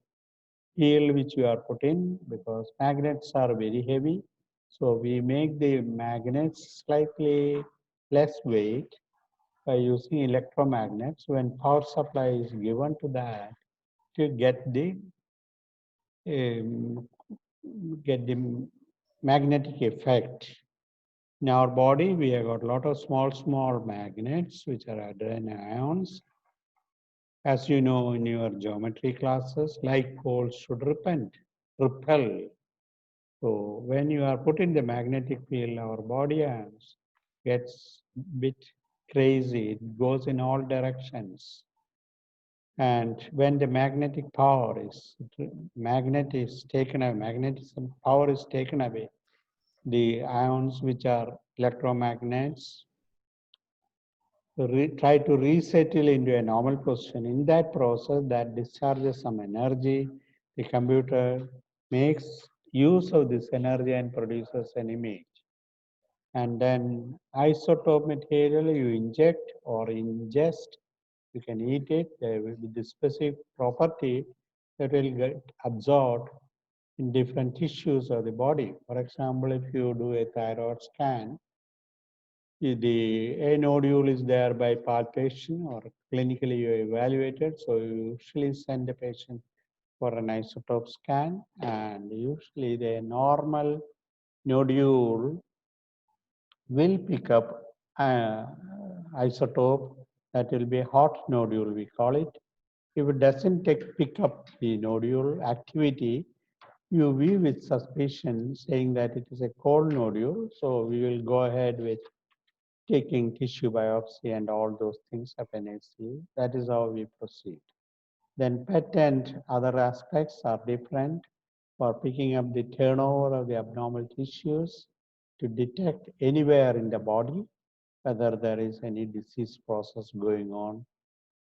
field which we are put in because magnets are very heavy. So we make the magnets slightly less weight by using electromagnets. When power supply is given to that, to um, get the magnetic effect. In our body, we have got a lot of small magnets, which are hydrogen ions. As you know in your geometry classes, like poles should repel. So when you are put in the magnetic field, our body gets a bit crazy. It goes in all directions. And when the magnetic magnetism power is taken away, the ions which are electromagnets try to resettle into a normal position. In that process, that discharges some energy. The computer makes use of this energy and produces an image. And then isotope material you inject or ingest, you can eat it with the specific property that will get absorbed in different tissues of the body. For example, if you do a thyroid scan, a nodule is there by palpation or clinically you evaluate it. So you usually send the patient for an isotope scan, and usually the normal nodule will pick up isotope. That will be a hot nodule, we call it. If it doesn't pick up the nodule activity, you view with suspicion, saying that it is a cold nodule. So we will go ahead with taking tissue biopsy and all those things happen easily. That is how we proceed. Then PET and other aspects are different for picking up the turnover of the abnormal tissues to detect anywhere in the body whether there is any disease process going on.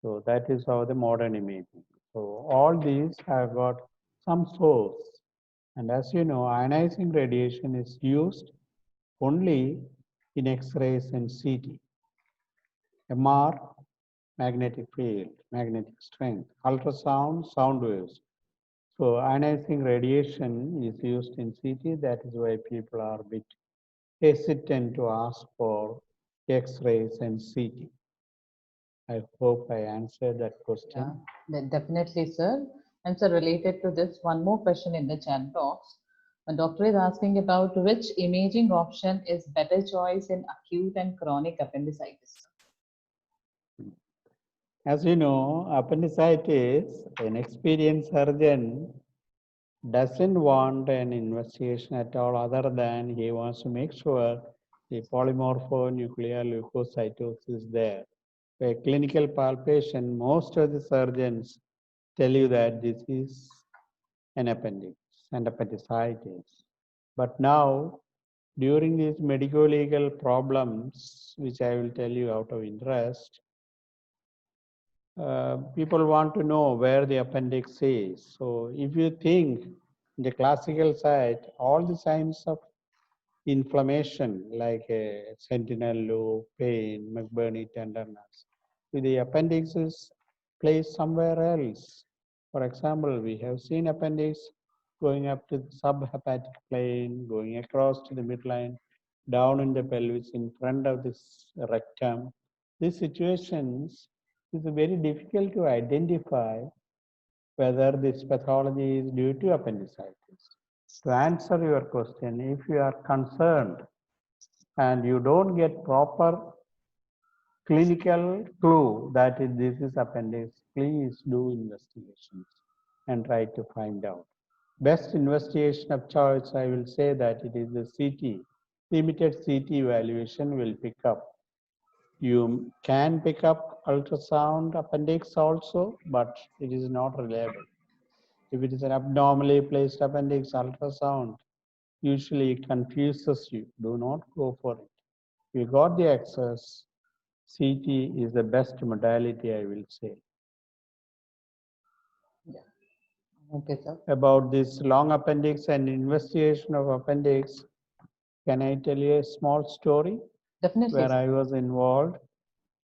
So that is how the modern imaging. So all these have got some source. And as you know, ionizing radiation is used only in X-rays and CT. MR, magnetic field, magnetic strength, ultrasound, sound waves. So ionizing radiation is used in CT. That is why people are a bit hesitant to ask for X-rays and CT. I hope I answered that question. Yeah, definitely, sir. And sir, related to this, one more question in the chat box. A doctor is asking about which imaging option is better choice in acute and chronic appendicitis. As you know, appendicitis, an experienced surgeon doesn't want an investigation at all other than he wants to make sure the polymorphonuclear leukocytosis is there. By clinical palpation, most of the surgeons tell you that this is an appendix and appendicitis. But now, during these medico-legal problems, which I will tell you out of interest, people want to know where the appendix is. So if you think the classical side, all the signs of inflammation like a sentinel loop, pain, McBurney tenderness. If the appendix is placed somewhere else, for example, we have seen appendix going up to the subhepatic plane, going across to the midline, down in the pelvis, in front of this rectum. These situations is very difficult to identify whether this pathology is due to appendicitis. To answer your question, if you are concerned and you don't get proper clinical clue that this is appendix, please do investigations and try to find out. Best investigation of choice, I will say that it is the CT. Limited CT evaluation will pick up. You can pick up ultrasound appendix also, but it is not reliable. If it is an abnormally placed appendix, ultrasound usually confuses you. Do not go for it. If you got the access, CT is the best modality, I will say. Yeah. Okay, sir. About this long appendix and investigation of appendix, can I tell you a small story Definitely, where sir. I was involved?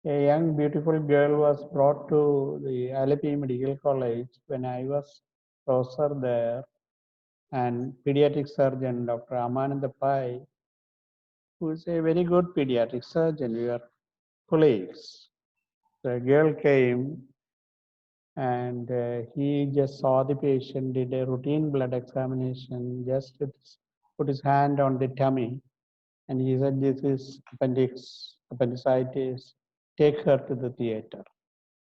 A young, beautiful girl was brought to the Alleppey Medical College when I was professor there, and pediatric surgeon Dr. Amananda Pai, who is a very good pediatric surgeon. We are colleagues. The girl came and he just saw the patient, did a routine blood examination, just put his hand on the tummy, and he said, "This is appendicitis. Take her to the theater."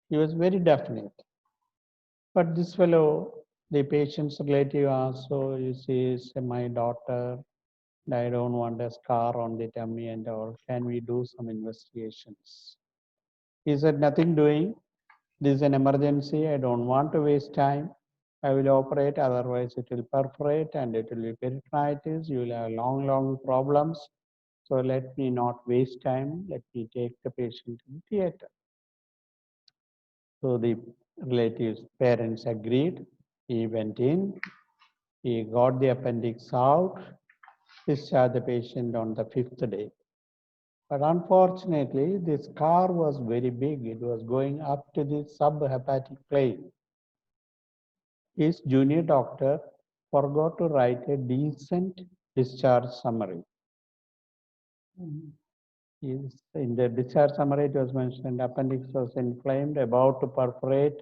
He was very definite. But this fellow, the patient's relative asked, "So you see, it's my daughter. I don't want a scar on the tummy and all. Can we do some investigations?" He said, "Nothing doing. This is an emergency. I don't want to waste time. I will operate, otherwise it will perforate and it will be peritonitis. You will have long problems. So let me not waste time. Let me take the patient to the theater." So the relatives, parents agreed. He went in. He got the appendix out, discharged the patient on the 5th day. But unfortunately, the scar was very big. It was going up to the subhepatic plane. His junior doctor forgot to write a decent discharge summary. In the discharge summary, it was mentioned appendix was inflamed, about to perforate.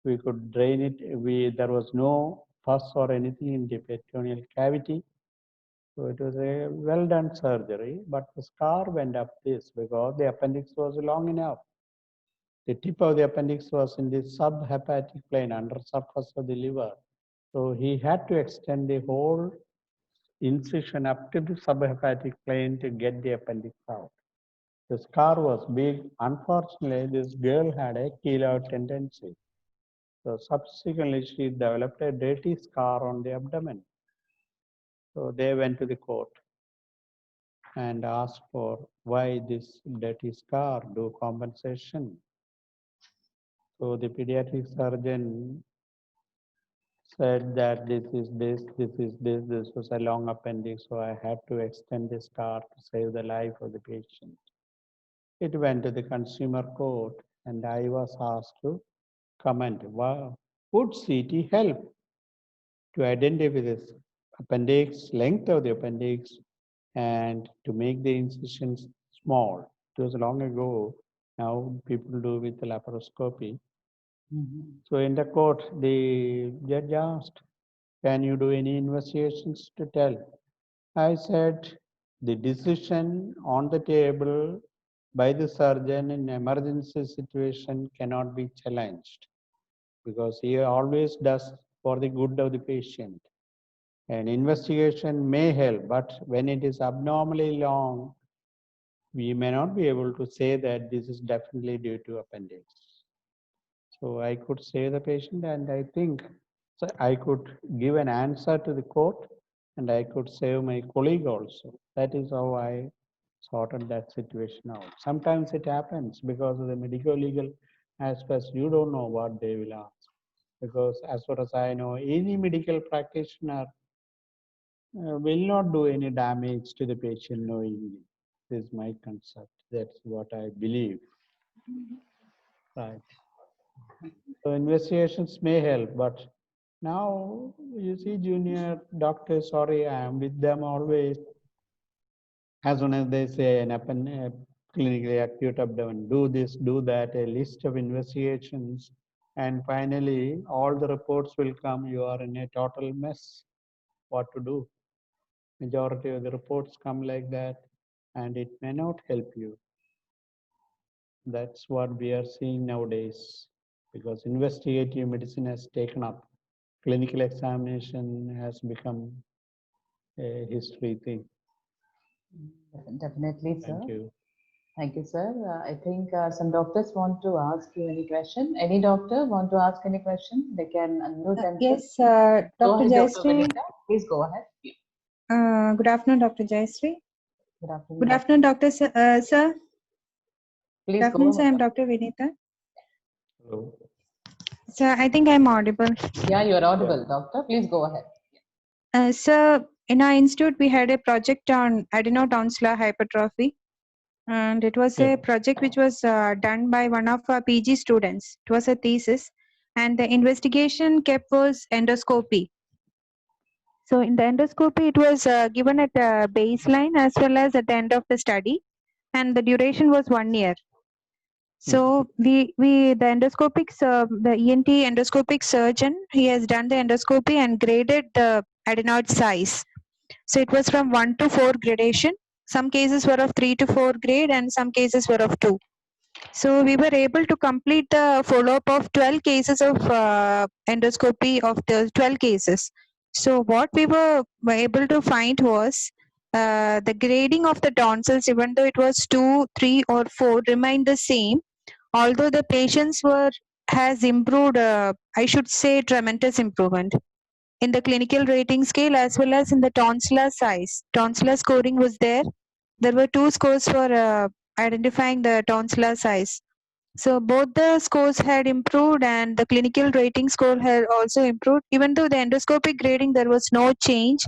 We could drain it. There was no pus or anything in the peritoneal cavity. So it was a well done surgery, but the scar went up this because the appendix was long enough. The tip of the appendix was in the subhepatic plane, under surface of the liver. So he had to extend the whole incision up to the subhepatic plane to get the appendix out. The scar was big. Unfortunately, this girl had a keloid tendency. So subsequently, she developed a dirty scar on the abdomen. So they went to the court and asked for why this dirty scar, do compensation. So the pediatric surgeon said that this is this, this was a long appendix, so I had to extend the scar to save the life of the patient. It went to the consumer court and I was asked to comment. Wow, would CT help to identify this appendix, length of the appendix, and to make the incisions small? It was long ago. Now people do with the laparoscopy. So in the court, the judge asked, "Can you do any investigations to tell?" I said, "The decision on the table by the surgeon in emergency situation cannot be challenged because he always does for the good of the patient. An investigation may help, but when it is abnormally long, we may not be able to say that this is definitely due to appendix." So I could save the patient, and I think so I could give an answer to the court and I could save my colleague also. That is how I sorted that situation out. Sometimes it happens because of the medical legal aspects. You don't know what they will ask. Because as far as I know, any medical practitioner will not do any damage to the patient knowingly. This is my concept. That's what I believe. Right. So investigations may help, but now you see junior doctors, sorry, I am with them always. As soon as they say an clinically acute abdomen, do this, do that, a list of investigations, and finally all the reports will come, you are in a total mess. What to do? Majority of the reports come like that, and it may not help you. That's what we are seeing nowadays, because investigative medicine has taken up. Clinical examination has become a history thing. Definitely, sir. Thank you. Thank you, sir. I think some doctors want to ask you any question. Any doctor want to ask any question? They can unmute themselves. Yes, Go Dr. ahead, Dr. Jayashree. Vinita. Please go ahead. Good afternoon, Dr. Jayashree. Good afternoon. Good afternoon, Dr. Sir. Good Please go afternoon, sir. ahead. I'm Dr. Vinita. Hello. Sir, I think I'm audible. Yeah, you are audible, doctor. Please go ahead. Sir, in our institute, we had a project on adenotonsillar hypertrophy. And it was a project which was done by one of our PG students. It was a thesis. And the investigation kept was endoscopy. So in the endoscopy, it was given at the baseline as well as at the end of the study. And the duration was 1 year. So the ENT endoscopic surgeon, he has done the endoscopy and graded the adenoid size. So it was from 1 to 4 gradation. Some cases were of 3 to 4 grade and some cases were of 2. So we were able to complete the follow-up of 12 cases of endoscopy of the 12 cases. So what we were able to find was the grading of the tonsils, even though it was 2, 3 or 4, remained the same. Although the patients has improved, I should say tremendous improvement in the clinical rating scale as well as in the tonsillar size. Tonsillar scoring was there. There were 2 scores for identifying the tonsillar size. So both the scores had improved and the clinical rating score had also improved. Even though the endoscopic grading, there was no change.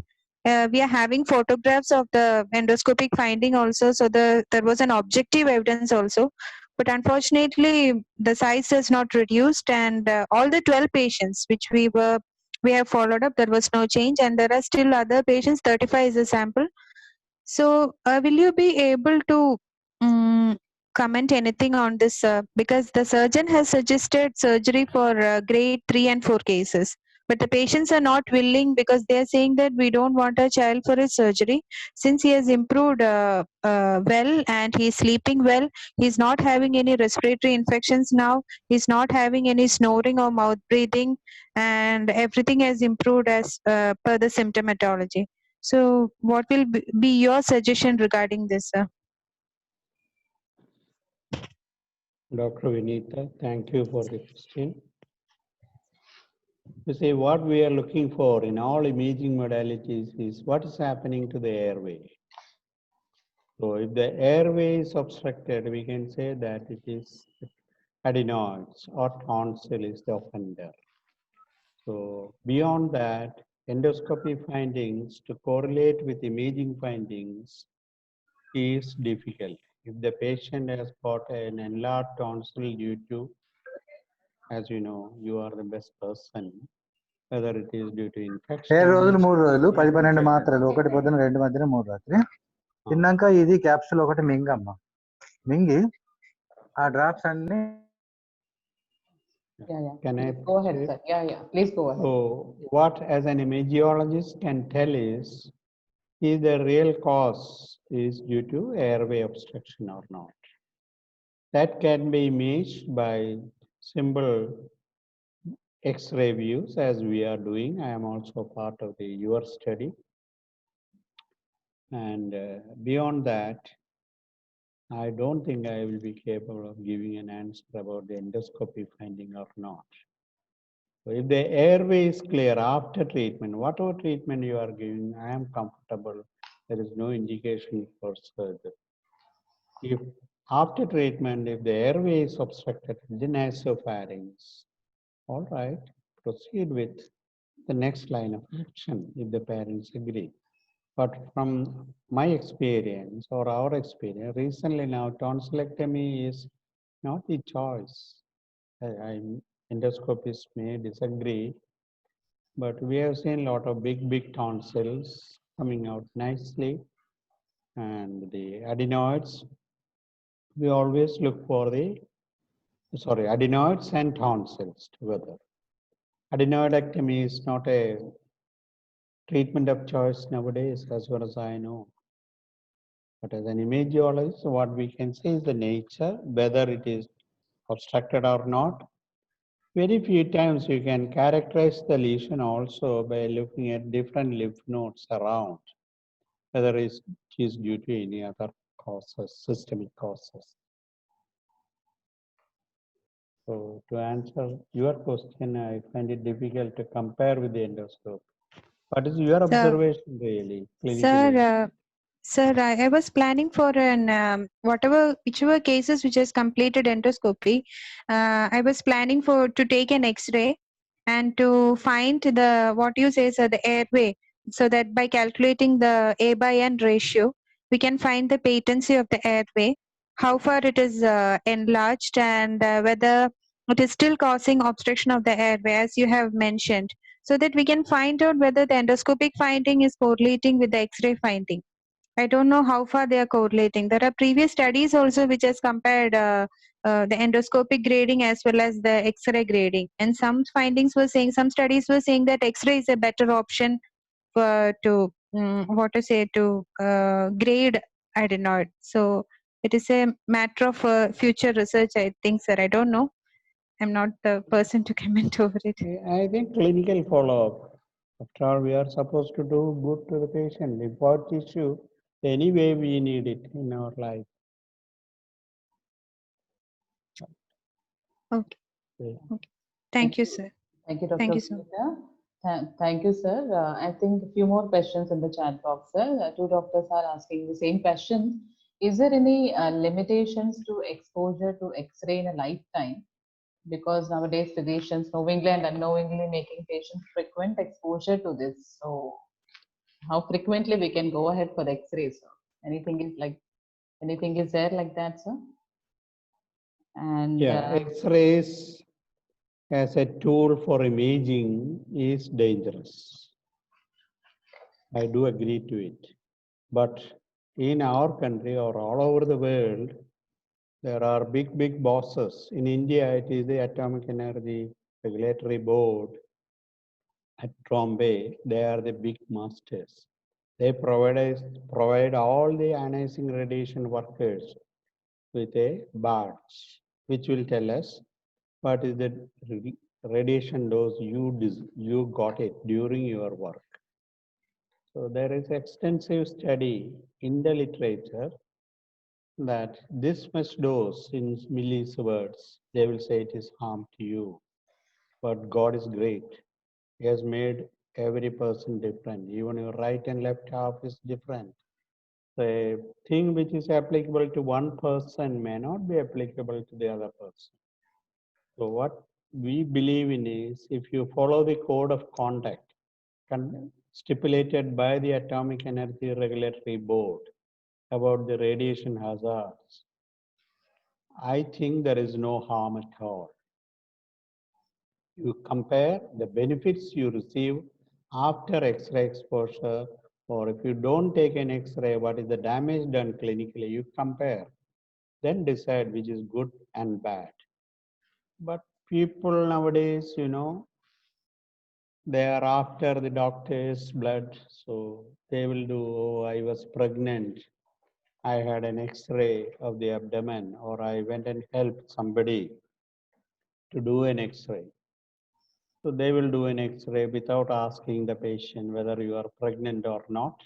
We are having photographs of the endoscopic finding also. So there was an objective evidence also. But unfortunately, the size has not reduced, and all the 12 patients which we have followed up, there was no change, and there are still other patients. 35 is a sample. So will you be able to comment anything on this? Because the surgeon has suggested surgery for grade 3 and 4 cases. But the patients are not willing because they are saying that we don't want a child for a surgery. Since he has improved well and he's sleeping well, he's not having any respiratory infections now, he's not having any snoring or mouth breathing, and everything has improved as per the symptomatology. So what will be your suggestion regarding this, sir? Dr. Vinita, thank you for the question. You see, what we are looking for in all imaging modalities is what is happening to the airway. So if the airway is obstructed, we can say that it is adenoids or tonsil is the offender. So beyond that, endoscopy findings to correlate with imaging findings is difficult. If the patient has got an enlarged tonsil due to, as you know, you are the best person, whether it is due to 7 infection. రోజులు 3 రోజులు 10-12 మాత్రలు ఒకటి పొద్దున 2 మధ్యన 3 రాత్రి తిన్నాక ఇది capsule ఒకటి మింగమ్మ మింగి ఆ డ్రాప్స్ అన్ని Can I go ahead, sir. Please go ahead. So what as an imagiologist can tell is the real cause is due to airway obstruction or not. That can be imaged by simple X-ray views as we are doing. I am also part of your study. And beyond that, I don't think I will be capable of giving an answer about the endoscopy finding or not. So if the airway is clear after treatment, whatever treatment you are giving, I am comfortable. There is no indication for surgery. If after treatment, if the airway is obstructed, the nasopharynx, all right, proceed with the next line of action if the parents agree. But from my experience or our experience, recently now tonsillectomy is not the choice. Endoscopists may disagree, but we have seen a lot of big tonsils coming out nicely, and the adenoids, we always look for adenoids and tonsils together. Adenoidectomy is not a treatment of choice nowadays, as far as I know. But as an imageologist, what we can say is the nature, whether it is obstructed or not. Very few times you can characterize the lesion also by looking at different lymph nodes around, whether it is due to any other causes, systemic causes. So to answer your question, I find it difficult to compare with the endoscope. What is your observation really, clinically? Sir, I was planning for an whichever cases which has completed endoscopy. I was planning to take an X-ray and to find what you say, sir, the airway, so that by calculating the A by N ratio, we can find the patency of the airway, how far it is enlarged, and whether it is still causing obstruction of the airway, as you have mentioned, so that we can find out whether the endoscopic finding is correlating with the X-ray finding. I don't know how far they are correlating. There are previous studies also which has compared the endoscopic grading as well as the X-ray grading, and some studies were saying that X-ray is a better option to grade adenoid. So it is a matter of future research, I think, sir. I don't know. I'm not the person to comment over it. I think clinical follow-up. After all, we are supposed to do good to the patient. Lymphoid tissue, anyway, we need it in our life. Okay. Okay. Thank you, sir. Thank you, Dr. Thank you, sir. Thank you, sir. I think a few more questions in the chat box, sir. Two doctors are asking the same question. Is there any limitations to exposure to X-ray in a lifetime? Because nowadays physicians knowingly and unknowingly making patients frequent exposure to this. So how frequently we can go ahead for X-rays? Anything is there like that, sir? And X-rays as a tool for imaging is dangerous. I do agree to it. But in our country or all over the world, there are big bosses. In India, it is the Atomic Energy Regulatory Board at Bombay. They are the big masters. They provide all the ionizing radiation workers with a badge, which will tell us what is the radiation dose you got it during your work. So there is extensive study in the literature that this much dose in millisieverts, they will say it is harm to you. But God is great. He has made every person different. Even your right and left half is different. The thing which is applicable to one person may not be applicable to the other person. So what we believe in is, if you follow the code of conduct stipulated by the Atomic Energy Regulatory Board about the radiation hazards, I think there is no harm at all. You compare the benefits you receive after X-ray exposure, or if you don't take an X-ray, what is the damage done clinically, you compare, then decide which is good and bad. But people nowadays, they are after the doctor's blood, so they will do, oh, I was pregnant, I had an X-ray of the abdomen, or I went and helped somebody to do an X-ray. So they will do an X-ray without asking the patient whether you are pregnant or not.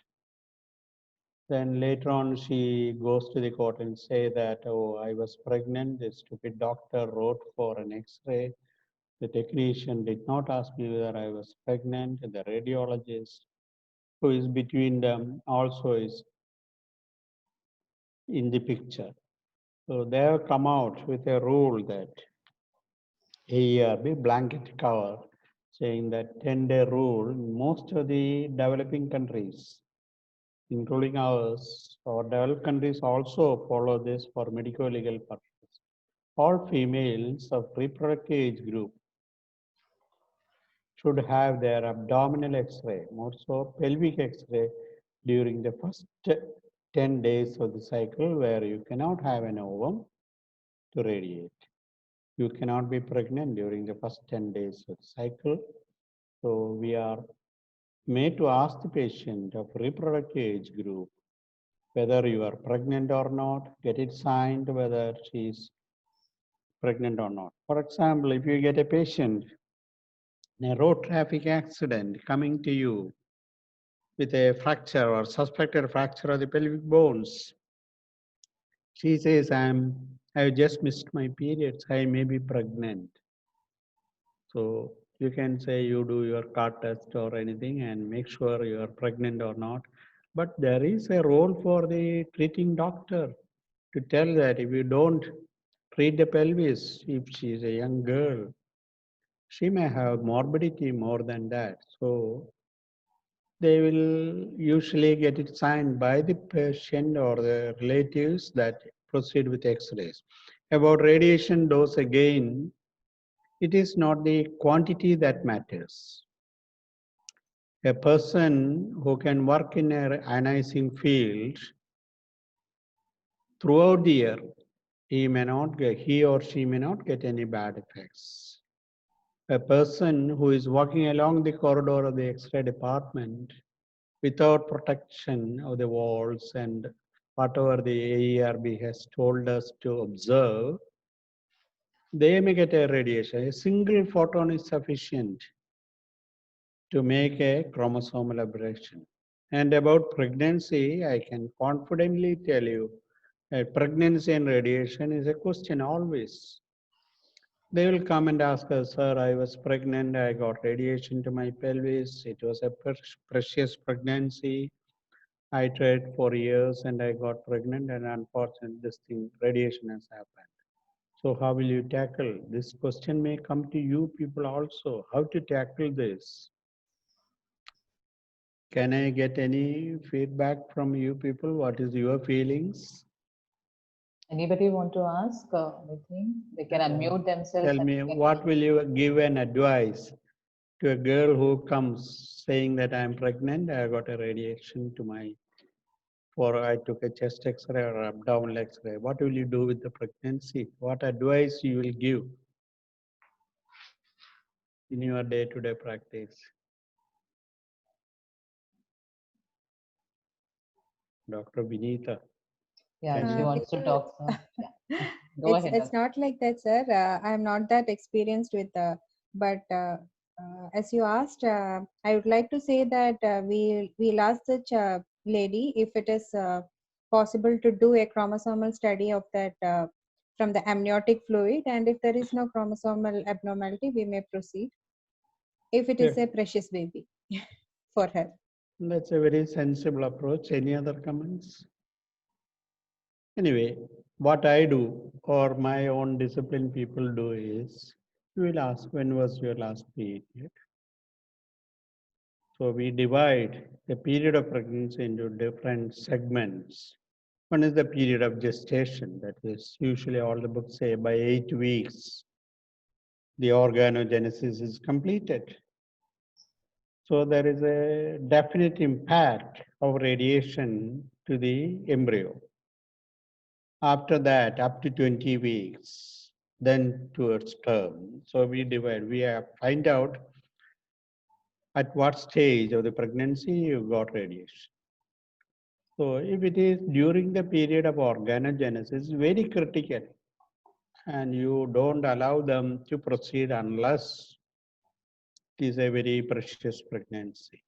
Then later on, she goes to the court and say that, oh, I was pregnant. The stupid doctor wrote for an X-ray. The technician did not ask me whether I was pregnant. The radiologist who is between them also is in the picture. So they have come out with a rule that a blanket cover saying that 10-day rule in most of the developing countries. including ours, or developed countries also follow this for medical legal purposes. All females of reproductive age group should have their abdominal X-ray, more so pelvic X-ray, during the first 10 days of the cycle, where you cannot have an ovum to radiate. You cannot be pregnant during the first 10 days of the cycle. So we are made to ask the patient of reproductive age group whether you are pregnant or not, get it signed whether she is pregnant or not. For example, if you get a patient in a road traffic accident coming to you with a fracture or suspected fracture of the pelvic bones, she says, I just missed my periods, I may be pregnant. So you can say you do your card test or anything and make sure you are pregnant or not. But there is a role for the treating doctor to tell that if you don't treat the pelvis, if she is a young girl, she may have morbidity more than that. So they will usually get it signed by the patient or the relatives that proceed with X-rays. About radiation dose again, it is not the quantity that matters. A person who can work in an ionizing field throughout the year, he or she may not get any bad effects. A person who is walking along the corridor of the X-ray department without protection of the walls and whatever the AERB has told us to observe, they may get a radiation. A single photon is sufficient to make a chromosomal aberration. And about pregnancy, I can confidently tell you that pregnancy and radiation is a question always. They will come and ask us, sir, I was pregnant, I got radiation to my pelvis, it was a precious pregnancy. I tried for years and I got pregnant, and unfortunately this thing, radiation has happened. So how will you tackle? This question may come to you people also, how to tackle this. Can I get any feedback from you people? What is your feelings? Anybody want to ask anything? They can unmute themselves. Tell me, what will you give an advice to a girl who comes saying that I'm pregnant, I got a radiation to I took a chest X-ray or abdominal X-ray. What will you do with the pregnancy? What advice you will give in your day-to-day practice? Dr. Vinita. Yeah, Can she you- wants to talk. Go ahead. It's not like that, sir. I'm not that experienced with, but as you asked, I would like to say that we'll ask the lady if it is possible to do a chromosomal study of that from the amniotic fluid, and if there is no chromosomal abnormality, we may proceed. If it is Yeah. a precious baby for her. That's a very sensible approach. Any other comments? Anyway, what I do or my own discipline people do is, we will ask, when was your last period? So we divide the period of pregnancy into different segments. One is the period of gestation, that is usually all the books say by 8 weeks, the organogenesis is completed. So there is a definite impact of radiation to the embryo. After that, up to 20 weeks, then towards term. So we divide, find out at what stage of the pregnancy you got radiation. So if it is during the period of organogenesis, very critical, and you don't allow them to proceed unless it is a very precious pregnancy.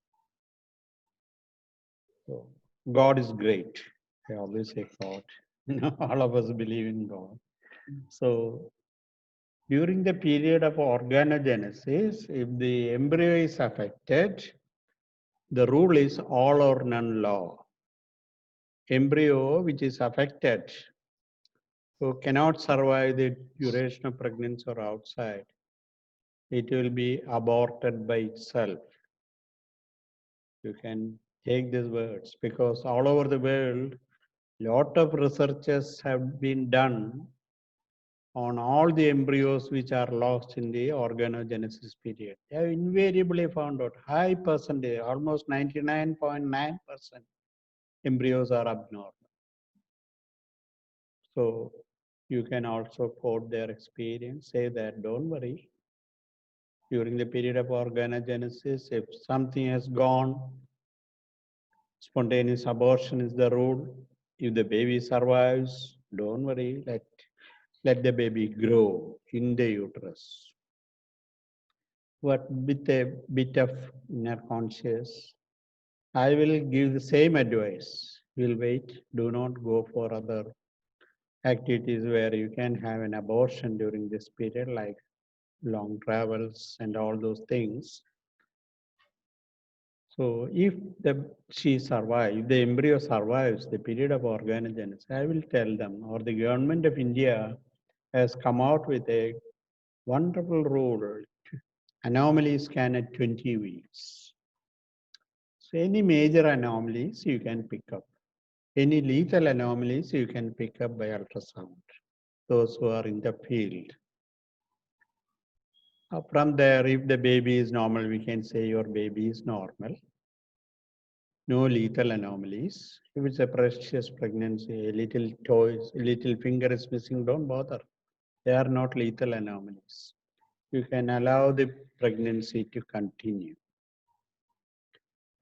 So God is great. I always say God. All of us believe in God. So during the period of organogenesis, if the embryo is affected, the rule is all or none law. Embryo which is affected, who cannot survive the duration of pregnancy or outside, it will be aborted by itself. You can Take these words, because all over the world, lot of researches have been done on all the embryos which are lost in the organogenesis period. They have invariably found out high percentage, almost 99.9% embryos are abnormal. So you can also quote their experience, say that don't worry. During the period of organogenesis, if something has gone, spontaneous abortion is the rule. If the baby survives, don't worry, let the baby grow in the uterus. But with a bit of inner conscious, I will give the same advice. We'll wait, do not go for other activities where you can have an abortion during this period, like long travels and all those things. So if she survives, if the embryo survives the period of organogenesis, I will tell them, or the government of India has come out with a wonderful rule, anomaly scan at 20 weeks. So any major anomalies you can pick up. Any lethal anomalies you can pick up by ultrasound, those who are in the field. From there, if the baby is normal, we can say your baby is normal. No lethal anomalies. If it's a precious pregnancy, a little toes, a little finger is missing, don't bother. They are not lethal anomalies. You can allow the pregnancy to continue.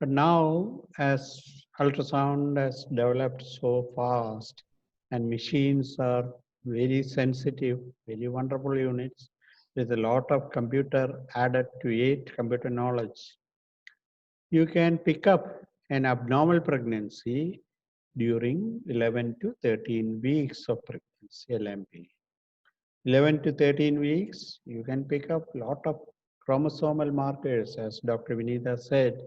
But now, as ultrasound has developed so fast and machines are very sensitive, very wonderful units, with a lot of computer added to it, computer knowledge, you can pick up an abnormal pregnancy during 11 to 13 weeks of pregnancy, LMP. 11 to 13 weeks, you can pick up a lot of chromosomal markers, as Dr. Vinita said.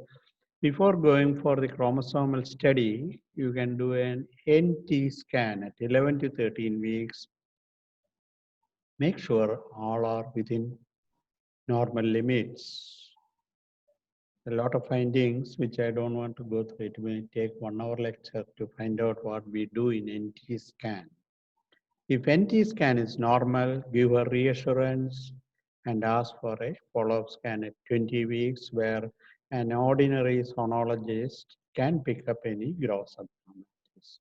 Before going for the chromosomal study, you can do an NT scan at 11 to 13 weeks. Make sure all are within normal limits. A lot of findings, which I don't want to go through. It may take 1 hour lecture to find out what we do in NT scan. If NT scan is normal, give her reassurance and ask for a follow-up scan at 20 weeks, where an ordinary sonologist can pick up any gross abnormalities.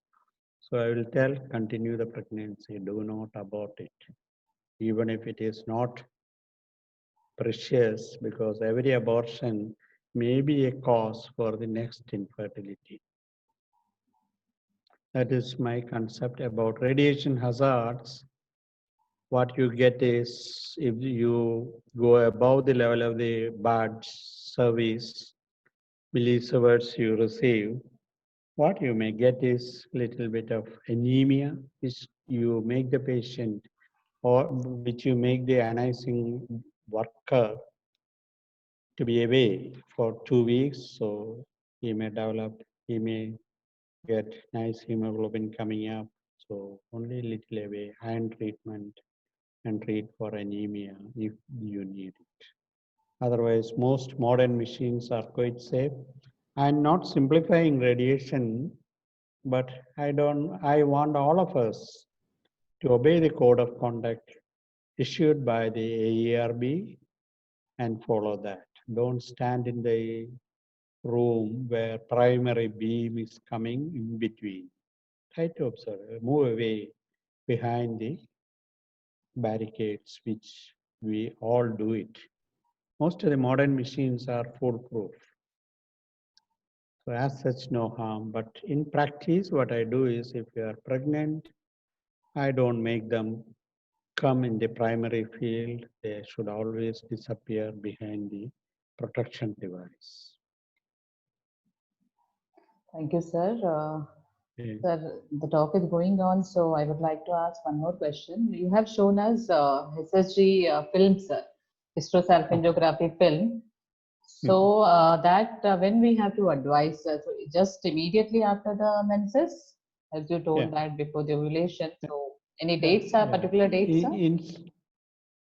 So I will tell, continue the pregnancy, do not abort it, even if it is not precious, because every abortion may be a cause for the next infertility. That is my concept about radiation hazards. What you get is, if you go above the level of the bad service, millisieverts you receive, what you may get is little bit of anemia, which you make the patient, or which you make the ionizing worker to be away for 2 weeks. So he may get nice hemoglobin coming up. So only little away, iron treatment, and treat for anemia if you need it. Otherwise, most modern machines are quite safe. I'm not simplifying radiation, but I want all of us to obey the code of conduct issued by the AERB and follow that. Don't stand in the room where primary beam is coming in between. Try to observe, move away behind the barricades, which we all do it. Most of the modern machines are foolproof. So as such, no harm. But in practice, what I do is, if you are pregnant, I don't make them come in the primary field. They should always disappear behind the protection device. Thank you, sir. Okay. Sir, the talk is going on, so I would like to ask one more question. You have shown us HSG film, sir, hysterosalpingography film. So that when we have to advise, so just immediately after the menses, as you told that before the ovulation. So any dates, particular dates,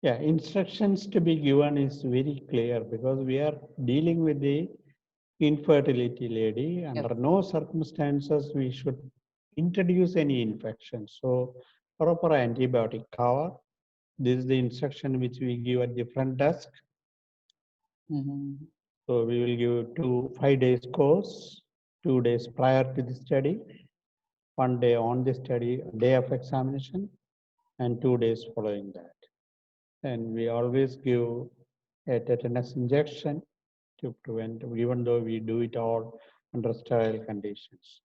sir? Instructions to be given is very clear, because we are dealing with the infertility lady. Under no circumstances we should introduce any infection. So proper antibiotic cover. This is the instruction which we give at the front desk. Mhm. So we will give 5 days course, 2 days prior to the study, 1 day on the study, day of examination, and 2 days following that. And we always give a tetanus injection to prevent, even though we do it all under sterile conditions.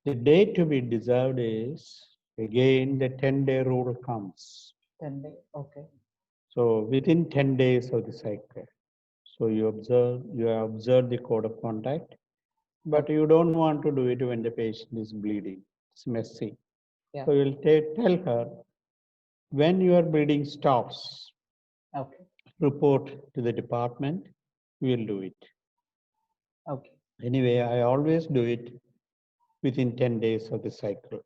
The day to be deserved is, again, the 10-day rule comes. 10 days. Okay. So within 10 days of the cycle. So you have observed the code of conduct, but you don't want to do it when the patient is bleeding. It's messy. Yeah. So you'll tell her, when your bleeding stops, Okay. report to the department, we'll do it. Okay. Anyway, I always do it within 10 days of the cycle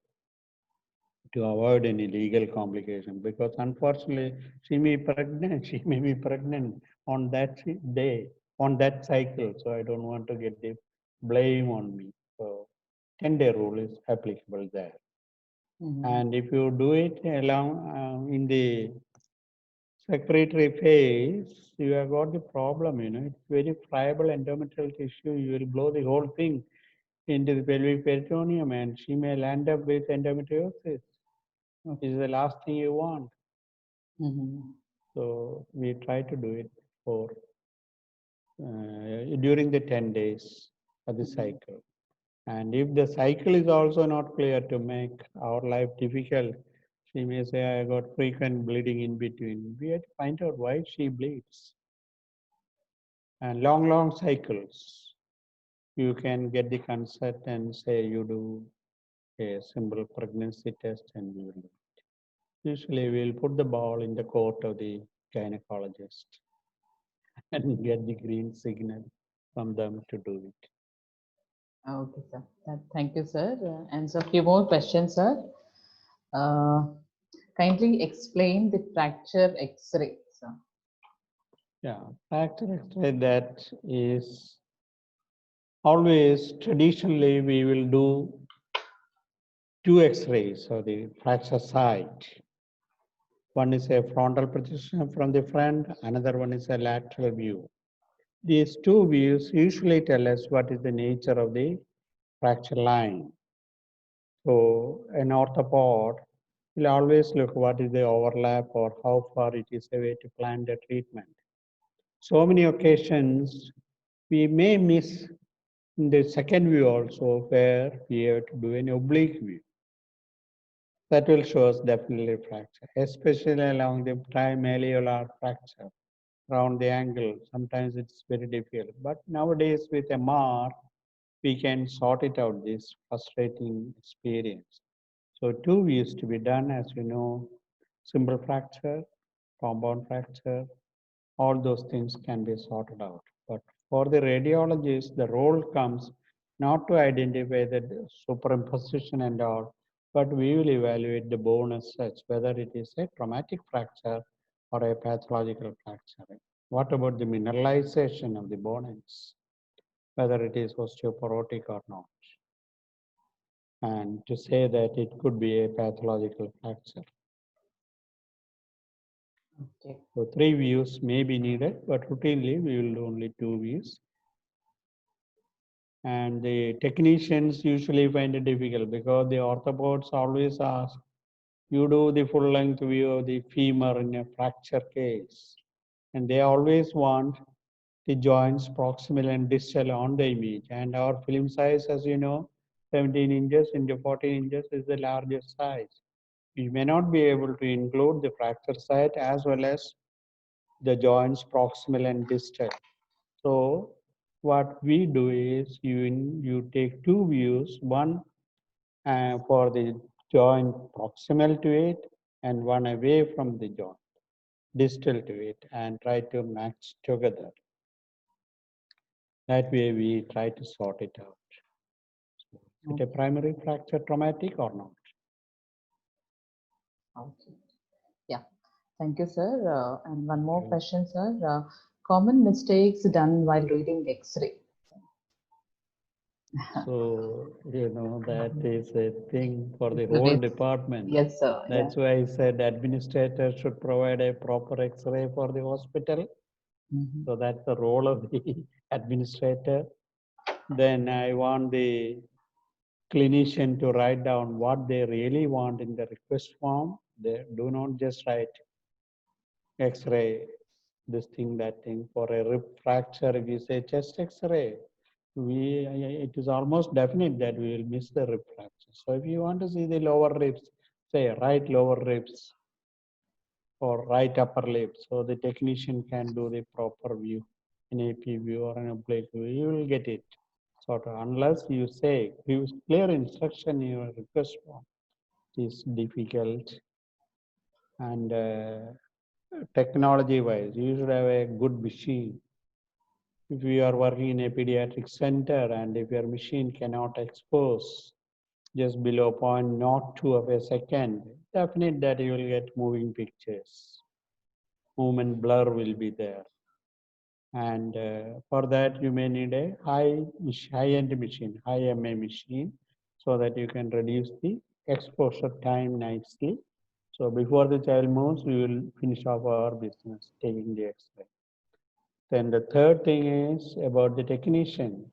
to avoid any legal complication, because unfortunately she may be pregnant on that day, on that cycle. So I don't want to get the blame on me. So 10-day rule is applicable there. Mhm. And if you do it along in the secretory phase, you have got the problem, it's very friable endometrial tissue. You will blow the whole thing into the pelvic peritoneum and she may land up with endometriosis. This is the last thing you want. Mhm. So we try to do it for during the 10 days of the cycle. And if the cycle is also not clear, to make our life difficult, she may say, I got frequent bleeding in between. We have to find out why she bleeds. And long cycles, you can get the consent and say you do a simple pregnancy test and we will do it. Usually we'll put the ball in the court of the gynecologist and get the green signal from them to do it. Okay, sir. Thank you, sir. And so a few more questions, sir. Kindly explain the fracture X-ray, sir. Yeah, fracture X-ray, that is always traditionally we will do 2 X-rays of the fracture site. One is a frontal projection from the front, another one is a lateral view. These 2 views usually tell us what is the nature of the fracture line. So an orthopod will always look what is the overlap or how far it is away to plan the treatment. So many occasions we may miss in the second view also, where we have to do an oblique view. That will show us definitely fracture, especially along the trimalleolar fracture around the angle. Sometimes it's very difficult, but nowadays with MR, we can sort it out, this frustrating experience. So 2 views to be done, as you know, simple fracture, compound fracture, all those things can be sorted out. But for the radiologist, the role comes not to identify the superimposition and all, but we will evaluate the bone as such, whether it is a traumatic fracture or a pathological fracture. What about the mineralization of the bone ends, whether it is osteoporotic or not? And to say that it could be a pathological fracture. Okay. So 3 views may be needed, but routinely we will do only 2 views. And the technicians usually find it difficult because the orthopods always ask, you do the full length view of the femur in a fracture case. And they always want the joints proximal and distal on the image. And our film size, as you know, 17 inches into 14 inches is the largest size. We may not be able to include the fracture site as well as the joints proximal and distal. So what we do is you take 2 views, one for the joint proximal to it and one away from the joint, distal to it, and try to match together. That way we try to sort it out. Is it a primary fracture traumatic or not? Okay. Yeah. Thank you, sir. And one more Okay. question, sir. Common mistakes done while reading X-ray. So, that is a thing for the It will whole be- department. Yes, sir. Yeah. That's why I said administrator should provide a proper X-ray for the hospital. Mhm. So that's the role of the administrator. Then I want the clinician to write down what they really want in the request form. They do not just write X-ray, this thing, that thing. For a rib fracture, if you say chest X-ray, it is almost definite that we will miss the rib fracture. So if you want to see the lower ribs, say right lower ribs or right upper lip, so the technician can do the proper view, an AP view or an oblique view, you will get it. Sort of, unless you say, give clear instruction in your request form, it is difficult. And technology wise, you should have a good machine. If you are working in a pediatric center and if your machine cannot expose just below 0.02 of a second, definitely that you will get moving pictures. Movement blur will be there. And for that, you may need a high-end machine, high MA machine, so that you can reduce the exposure time nicely. So before the child moves, we will finish off our business, taking the X-ray. Then the third thing is about the technician.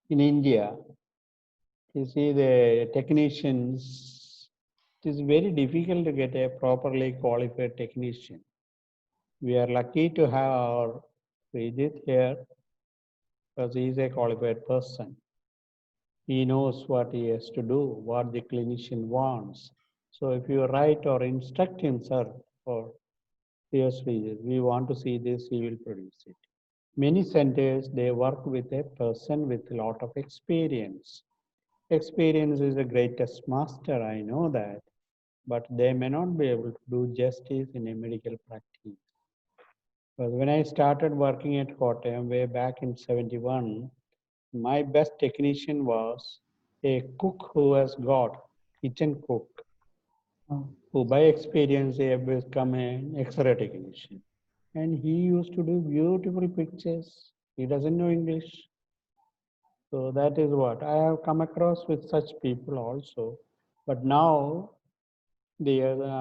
In India, you see the technicians, it is very difficult to get a properly qualified technician. We are lucky to have our Vijit here because he is a qualified person. He knows what he has to do, what the clinician wants. So if you write or instruct him, sir, or yes, we want to see this, he will produce it. Many centers, they work with a person with a lot of experience. Experience is the greatest master, I know that, but they may not be able to do justice in a medical practice. Because when I started working at Kottayam way back in 71, my best technician was a cook who has got kitchen cook, Oh. who by experience he has become an X-ray technician. And he used to do beautiful pictures. He doesn't know English. So that is what I have come across with such people also. But now the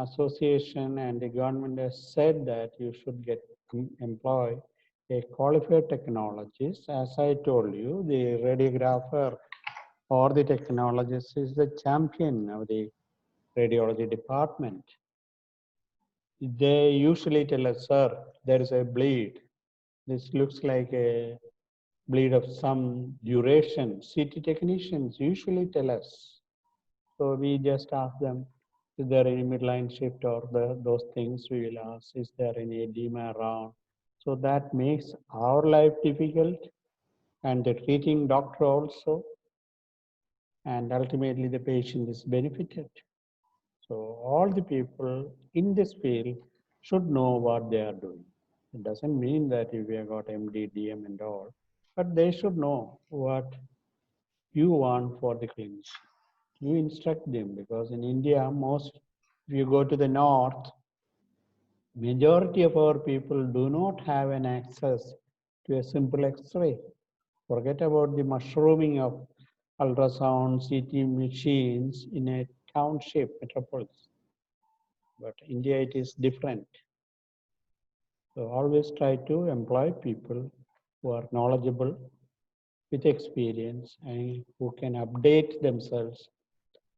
association and the government has said that you should employ a qualified technologist. As I told you, the radiographer or the technologist is the champion of the radiology department. They usually tell us, sir, there is a bleed. This looks like a bleed of some duration. CT technicians usually tell us. So we just ask them, is there any midline shift or those things we will ask, is there any edema around? So that makes our life difficult and the treating doctor also. And ultimately the patient is benefited. So all the people in this field should know what they are doing. It doesn't mean that if you have got MD, DM and all, but they should know what you want for the clinician. You instruct them because in India, if you go to the north, majority of our people do not have an access to a simple X-ray. Forget about the mushrooming of ultrasound, CT machines in a township, metropolis. But India, it is different. So always try to employ people who are knowledgeable, with experience, and who can update themselves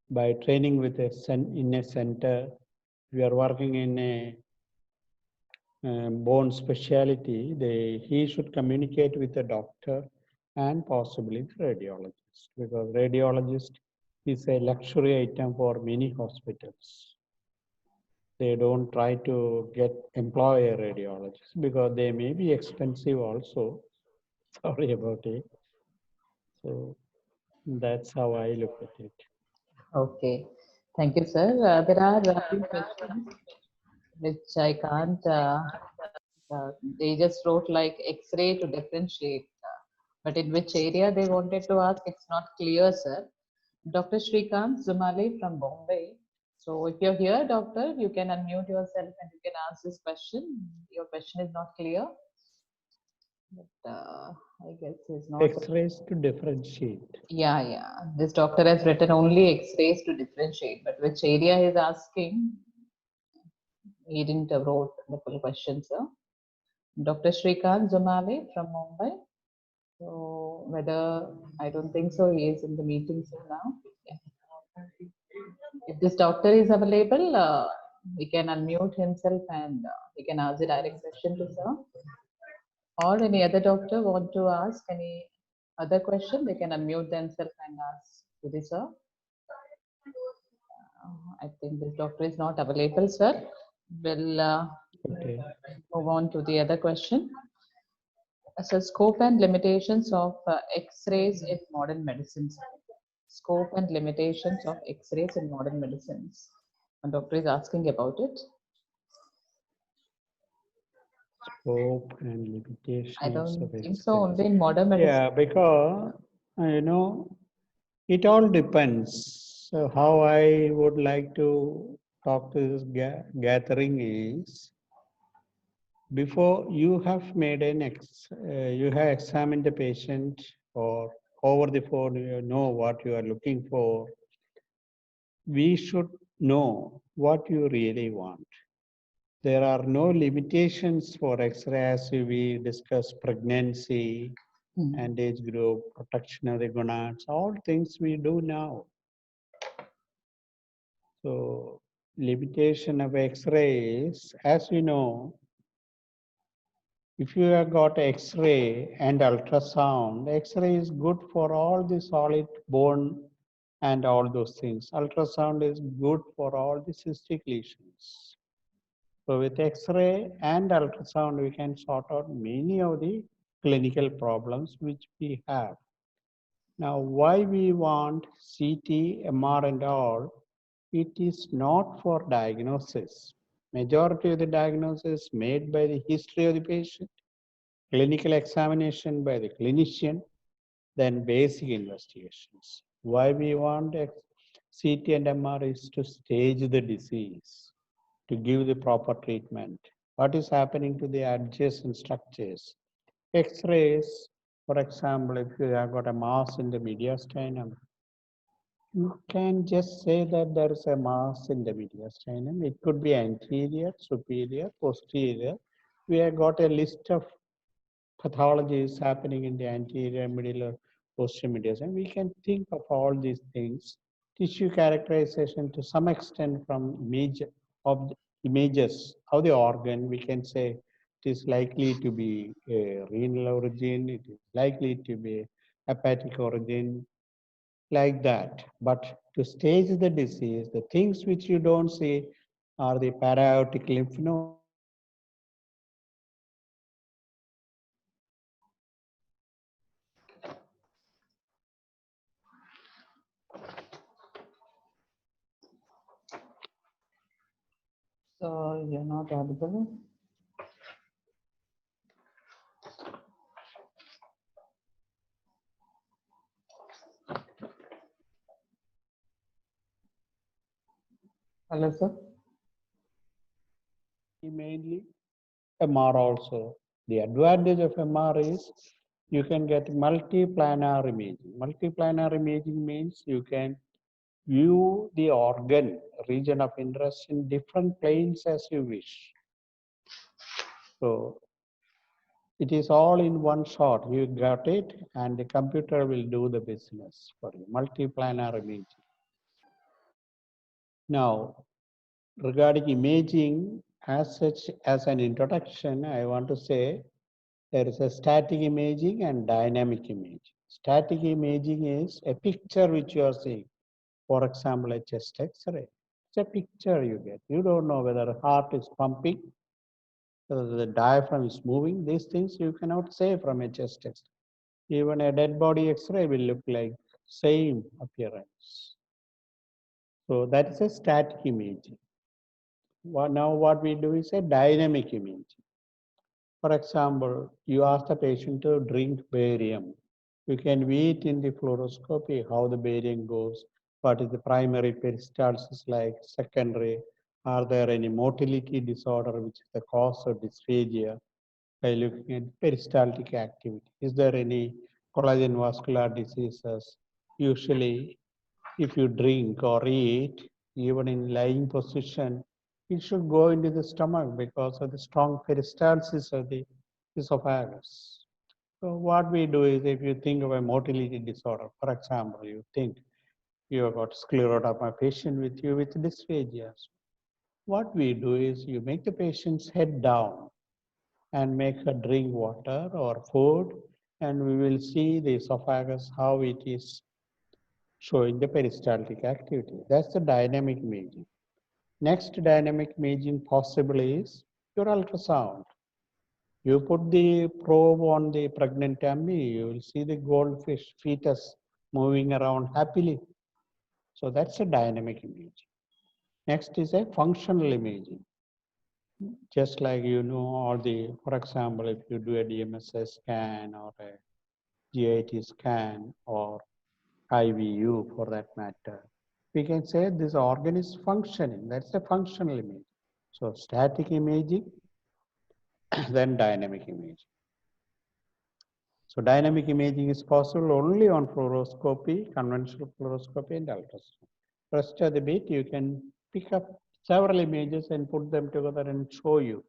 by training with in a center. We are working in a bone specialty. He should communicate with the doctor and possibly the radiologist, because radiologist is a luxury item for many hospitals. They don't try to employ a radiologist because they may be expensive also. Sorry about it. So that's how I look at it. Okay. Thank you, sir. There are a few questions which I can't, they just wrote like X-ray to differentiate, but in which area they wanted to ask, it's not clear, sir. Dr. Shrikant Zumale from Bombay. So if you're here, doctor, you can unmute yourself and you can ask this question. Your question is not clear. But, I guess he's not. X-rays to differentiate. Yeah. This doctor has written only X-rays to differentiate, but which area he's asking, he didn't wrote the full question, sir. Dr. Shrikant Zumale from Mumbai. So whether, I don't think so, he is in the meeting so now. Yeah. If this doctor is available, he can unmute himself and he can ask the direct question to sir. Or any other doctor want to ask any other question, they can unmute themselves and ask to the sir. I think this doctor is not available, sir. We'll Okay. move on to the other question. So scope and limitations of X-rays in modern medicine. Scope and limitations of X-rays in modern medicines. A doctor is asking about it. Scope and limitations I don't of think so. X-rays. Only in modern medicine. Yeah, because it all depends. So how I would like to talk to this gathering is, before you have made you have examined the patient, or over the phone you know what you are looking for, we should know what you really want. There are no limitations for X-ray as we discuss pregnancy, and age group, protection of the gonads, all things we do now. So limitation of X-rays, as you know, if you have got X-ray and ultrasound, X-ray is good for all the solid bone and all those things. Ultrasound is good for all the cystic lesions. So with X-ray and ultrasound, we can sort out many of the clinical problems which we have. Now, why we want CT, MR and all, it is not for diagnosis. Majority of the diagnosis made by the history of the patient, clinical examination by the clinician, then basic investigations. Why we want CT and MR is to stage the disease, to give the proper treatment. What is happening to the adjacent structures? X-rays, for example, if you have got a mass in the mediastinum, you can just say that there is a mass in the mediastinum. It could be anterior, superior, posterior. We have got a list of pathologies happening in the anterior, middle, or posterior mediastinum. We can think of all these things. Tissue characterization to some extent from images of the organ, we can say it is likely to be a renal origin, it is likely to be hepatic origin, like that. But to stage the disease, the things which you don't see are the para-aortic lymph nodes. So you're not audible. Hello, sir. Mainly MR also. The advantage of MR is you can get multiplanar imaging. Multiplanar imaging means you can view the organ region of interest in different planes as you wish. So it is all in one shot. You got it, and the computer will do the business for you. Multiplanar imaging. Now, regarding imaging as such, as an introduction, I want to say there is a static imaging and dynamic imaging. Static imaging is a picture which you are seeing. For example, a chest X-ray. It's a picture you get. You don't know whether the heart is pumping, whether the diaphragm is moving. These things you cannot say from a chest X-ray. Even a dead body X-ray will look like same appearance. So that is a static imaging. Now what we do is a dynamic imaging. For example, you ask the patient to drink barium. You can view it in the fluoroscopy, how the barium goes, what is the primary peristalsis like, secondary, are there any motility disorder which is the cause of dysphagia. by looking at peristaltic activity. Is there any collagen vascular diseases? Usually, if you drink or eat, even in lying position, it should go into the stomach because of the strong peristalsis of the esophagus. So what we do is, if you think of a motility disorder, for example, you think you have got scleroderma patient with you with dysphagia. What we do is you make the patient's head down and make her drink water or food, and we will see the esophagus, how it is showing the peristaltic activity. That's the dynamic imaging. Next dynamic imaging possible is your ultrasound. You put the probe on the pregnant tummy, you will see the goldfish fetus moving around happily. So that's a dynamic imaging. Next is a functional imaging. Just like all the, for example, if you do a DMSA scan or a GIT scan or IVU for that matter, we can say this organ is functioning. That's a functional image. So static imaging, then dynamic imaging. So dynamic imaging is possible only on fluoroscopy, conventional fluoroscopy, and ultrasound. Rest of the bit, you can pick up several images and put them together and show you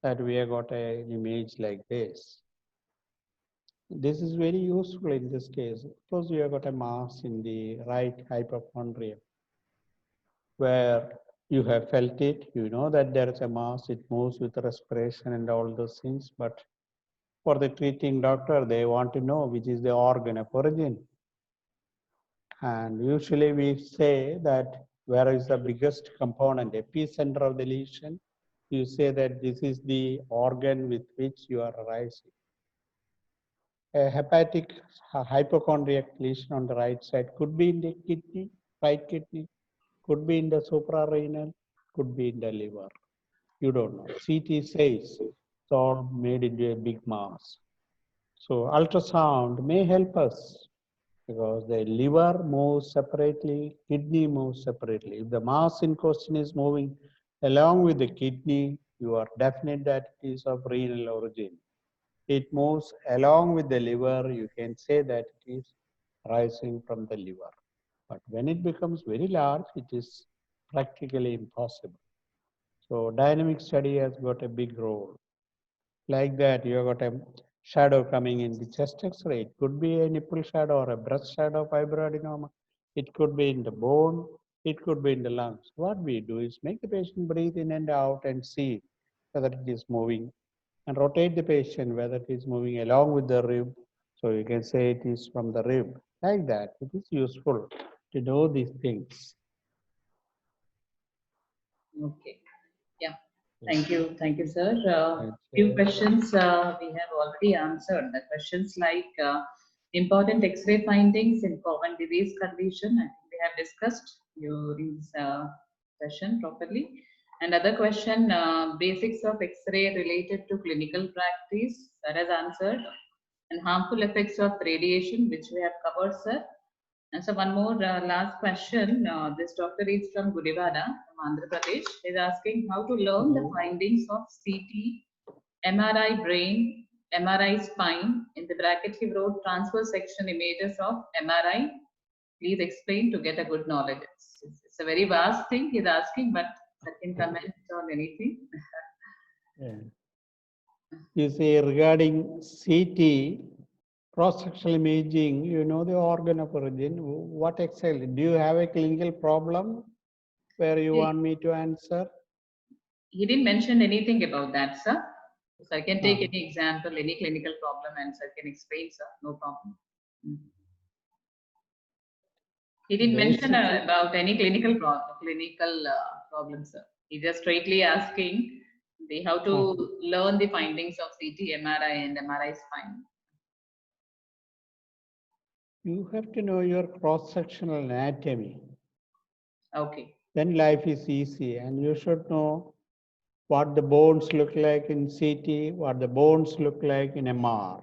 that we have got an image like this. This is very useful in this case. Suppose you have got a mass in the right hypochondrium where you have felt it, you know that there is a mass, it moves with respiration and all those things, but for the treating doctor, they want to know which is the organ of origin. And usually we say that where is the biggest component, epicenter of the lesion, you say that this is the organ with which you are arising. A hepatic hypochondriac lesion on the right side could be in the kidney, right kidney, could be in the suprarenal, could be in the liver. You don't know. CT says it's all made into a big mass. So ultrasound may help us because the liver moves separately, kidney moves separately. If the mass in question is moving along with the kidney, you are definite that it is of renal origin. It moves along with the liver, you can say that it is rising from the liver. But when it becomes very large, it is practically impossible. So dynamic study has got a big role. Like that, you have got a shadow coming in the chest X-ray. It could be a nipple shadow or a breast shadow fibroadenoma. It could be in the bone. It could be in the lungs. What we do is make the patient breathe in and out and see whether it is moving, and rotate the patient whether it is moving along with the rib. So you can say it is from the rib. Like that, it is useful to know these things. Okay. Yeah. Thank you, sir. Right. Few questions we have already answered. The questions like important X-ray findings in common disease condition. I think we have discussed during this session properly. Another question: basics of X-ray related to clinical practice. That is answered. And harmful effects of radiation, which we have covered, sir. And so one more last question. This doctor is from Gudivada, from Andhra Pradesh. Is asking how to learn the findings of CT, MRI brain, MRI spine. In the bracket he wrote transfer section images of MRI. Please explain to get a good knowledge. It's a very vast thing he's asking, but I can comment on anything. Yeah. You see, regarding CT, cross-sectional imaging, you know the organ of origin. What exactly? Do you have a clinical problem where you want me to answer? He didn't mention anything about that, sir. So I can take any example, any clinical problem, and sir can explain, sir. No problem. He didn't mention about any clinical problem, sir. He just straightly asking the how to learn the findings of CT, MRI, and MRI spine. You have to know your cross-sectional anatomy. Okay. Then life is easy, and you should know what the bones look like in CT, what the bones look like in MR.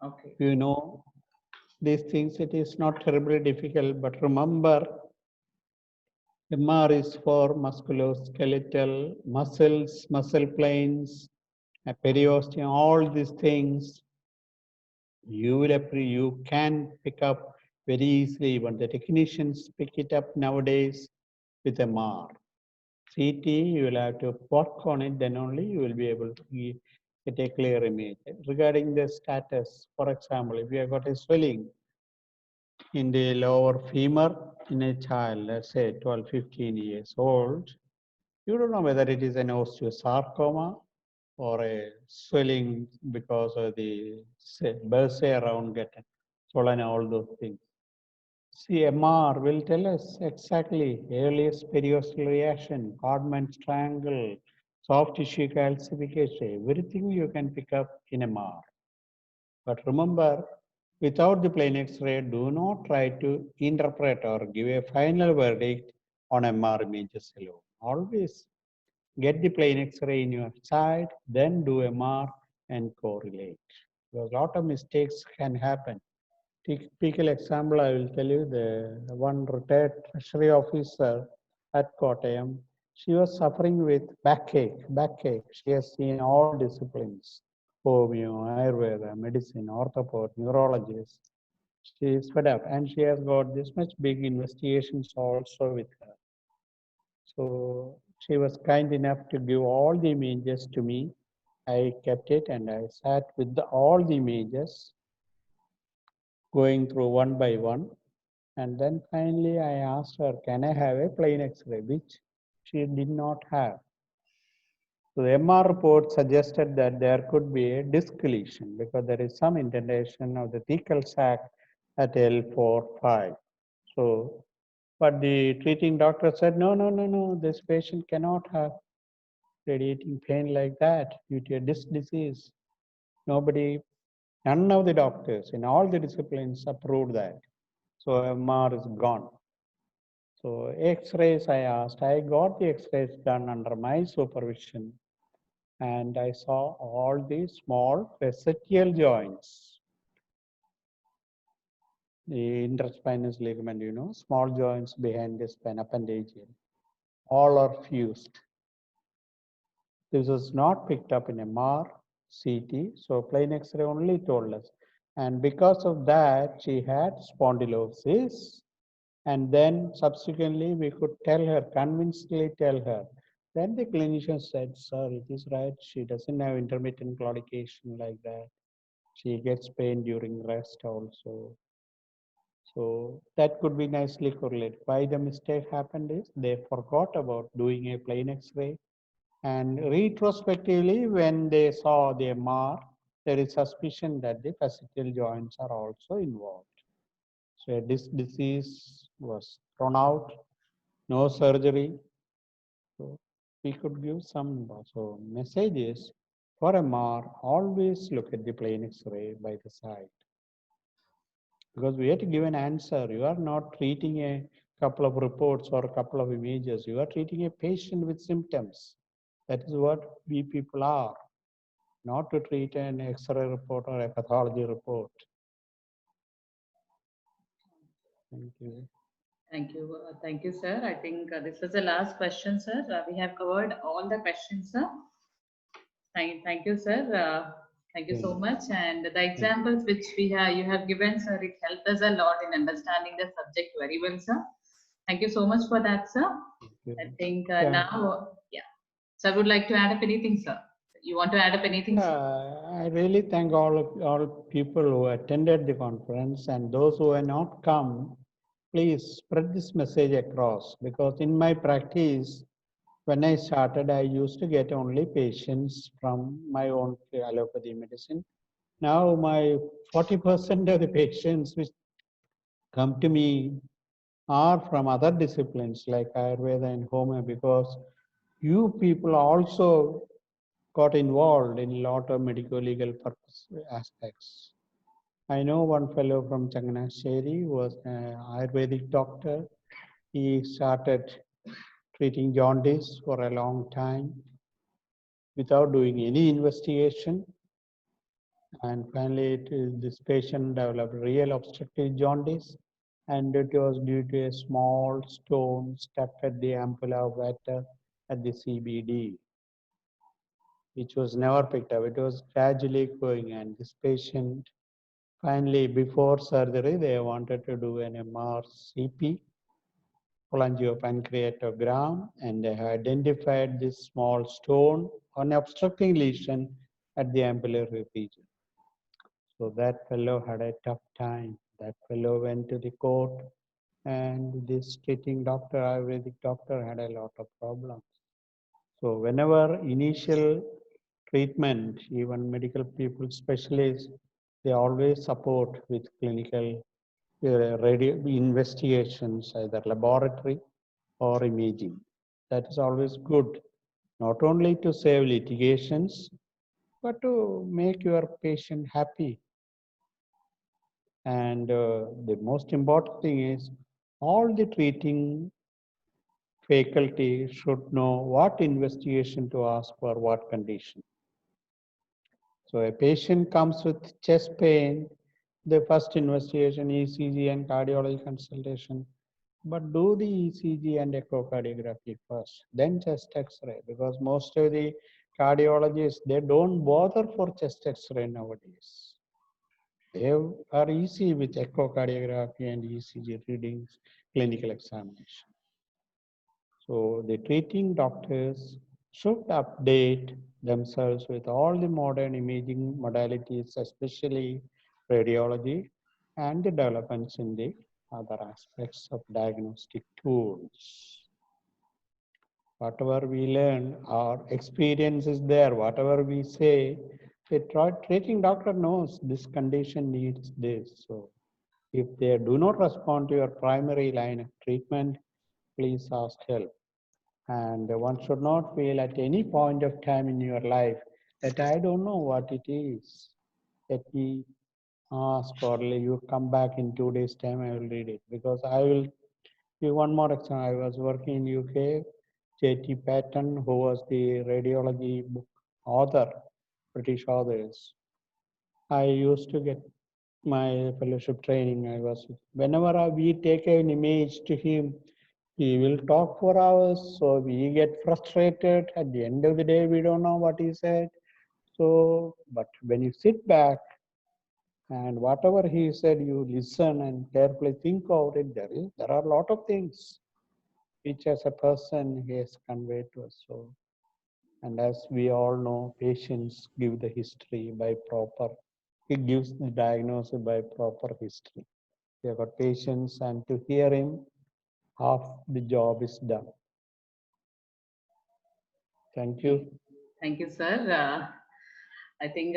Okay. You know these things, it is not terribly difficult, but remember, MR is for musculoskeletal, muscles, muscle planes, periosteum, all these things. You can pick up very easily when the technicians pick it up nowadays with MR. CT, you will have to work on it, then only you will be able to get a clear image. Regarding the status, for example, if you have got a swelling in the lower femur in a child, let's say 12, 15 years old, you don't know whether it is an osteosarcoma or a swelling because of the bursae around getting swollen, all those things. CMR will tell us exactly earliest periosteal reaction, Codman's triangle, soft tissue calcification, everything you can pick up in MR. But remember, without the plain X-ray, do not try to interpret or give a final verdict on MR images alone. Always get the plain X-ray in your side, then do MR and correlate. Because a lot of mistakes can happen. Typical example, I will tell you, the one retired treasury officer at Kottayam, she was suffering with backache. She has seen all disciplines, homeo, Ayurveda, medicine, orthopod, neurologist. She is fed up and she has got this much big investigations also with her. So she was kind enough to give all the images to me. I kept it and I sat with all the images, going through one by one. And then finally I asked her, can I have a plain X-ray, which she did not have. So the MR report suggested that there could be a disc lesion because there is some indentation of the thecal sac at L4-5. So, but the treating doctor said, no, this patient cannot have radiating pain like that due to a disc disease. None of the doctors in all the disciplines approved that. So MR is gone. So X-rays I asked, I got the X-rays done under my supervision and I saw all these small facetial joints. The interspinous ligament, small joints behind the spine, appendageal, all are fused. This was not picked up in MR, CT, so plain X-ray only told us. And because of that, she had spondylosis. And then subsequently, we could convincingly tell her. Then the clinician said, sir, it is right. She doesn't have intermittent claudication like that. She gets pain during rest also. So that could be nicely correlated. Why the mistake happened is they forgot about doing a plain X-ray. And retrospectively, when they saw the MR, there is suspicion that the facetial joints are also involved. So this disease was thrown out, no surgery. So we could give some. So message is, for MR, always look at the plain X-ray by the side. Because we have to give an answer. You are not treating a couple of reports or a couple of images. You are treating a patient with symptoms. That is what we people are, not to treat an X-ray report or a pathology report. Thank you. Thank you, sir. I think this was the last question, sir. We have covered all the questions, sir. Thank you, sir. Thank you so much. And the examples which you have given, sir, it helped us a lot in understanding the subject very well, sir. Thank you so much for that, sir. I think now, So I would like to add up anything, sir. You want to add up anything, sir? I really thank all people who attended the conference and those who have not come. Please spread this message across, because in my practice, when I started, I used to get only patients from my own allopathy medicine. Now my 40% of the patients which come to me are from other disciplines like Ayurveda and Homa, because you people also got involved in a lot of medico-legal purpose aspects. I know one fellow from Changanasheri who was an Ayurvedic doctor. He started treating jaundice for a long time without doing any investigation. And finally, this patient developed real obstructive jaundice. and it was due to a small stone stuck at the ampulla of water at the CBD, which was never picked up. It was gradually going, and this patient finally, before surgery, they wanted to do an MRCP, cholangiopancreatogram, and they identified this small stone or an obstructing lesion at the ampullary region. So that fellow had a tough time. That fellow went to the court, and this treating doctor, Ayurvedic doctor, had a lot of problems. So whenever initial treatment, even medical people, specialists, they always support with clinical radio investigations, either laboratory or imaging. That is always good, not only to save litigations, but to make your patient happy. And the most important thing is all the treating faculty should know what investigation to ask for what condition. So a patient comes with chest pain, the first investigation, ECG and cardiology consultation. But do the ECG and echocardiography first, then chest X-ray, because most of the cardiologists, they don't bother for chest X-ray nowadays. They are easy with echocardiography and ECG readings, clinical examination. So the treating doctors should update themselves with all the modern imaging modalities, especially radiology, and the developments in the other aspects of diagnostic tools. Whatever we learn, our experience is there. Whatever we say, the treating doctor knows this condition needs this. So if they do not respond to your primary line of treatment, please ask help. And one should not feel at any point of time in your life that I don't know what it is. Let me ask, or you come back in 2 days' time, I will read it. Because I will give one more example. I was working in UK, J.T. Patton, who was the radiology book author, British authors. I used to get my fellowship training. Whenever we take an image to him, he will talk for hours, so we get frustrated. At the end of the day, we don't know what he said. So, but when you sit back and whatever he said, you listen and carefully think about it, there are a lot of things which as a person he has conveyed to us. So, and as we all know, patients give the history by proper, he gives the diagnosis by proper history. We have got patients, and to hear him, half the job is done. Thank you. Thank you, sir. I think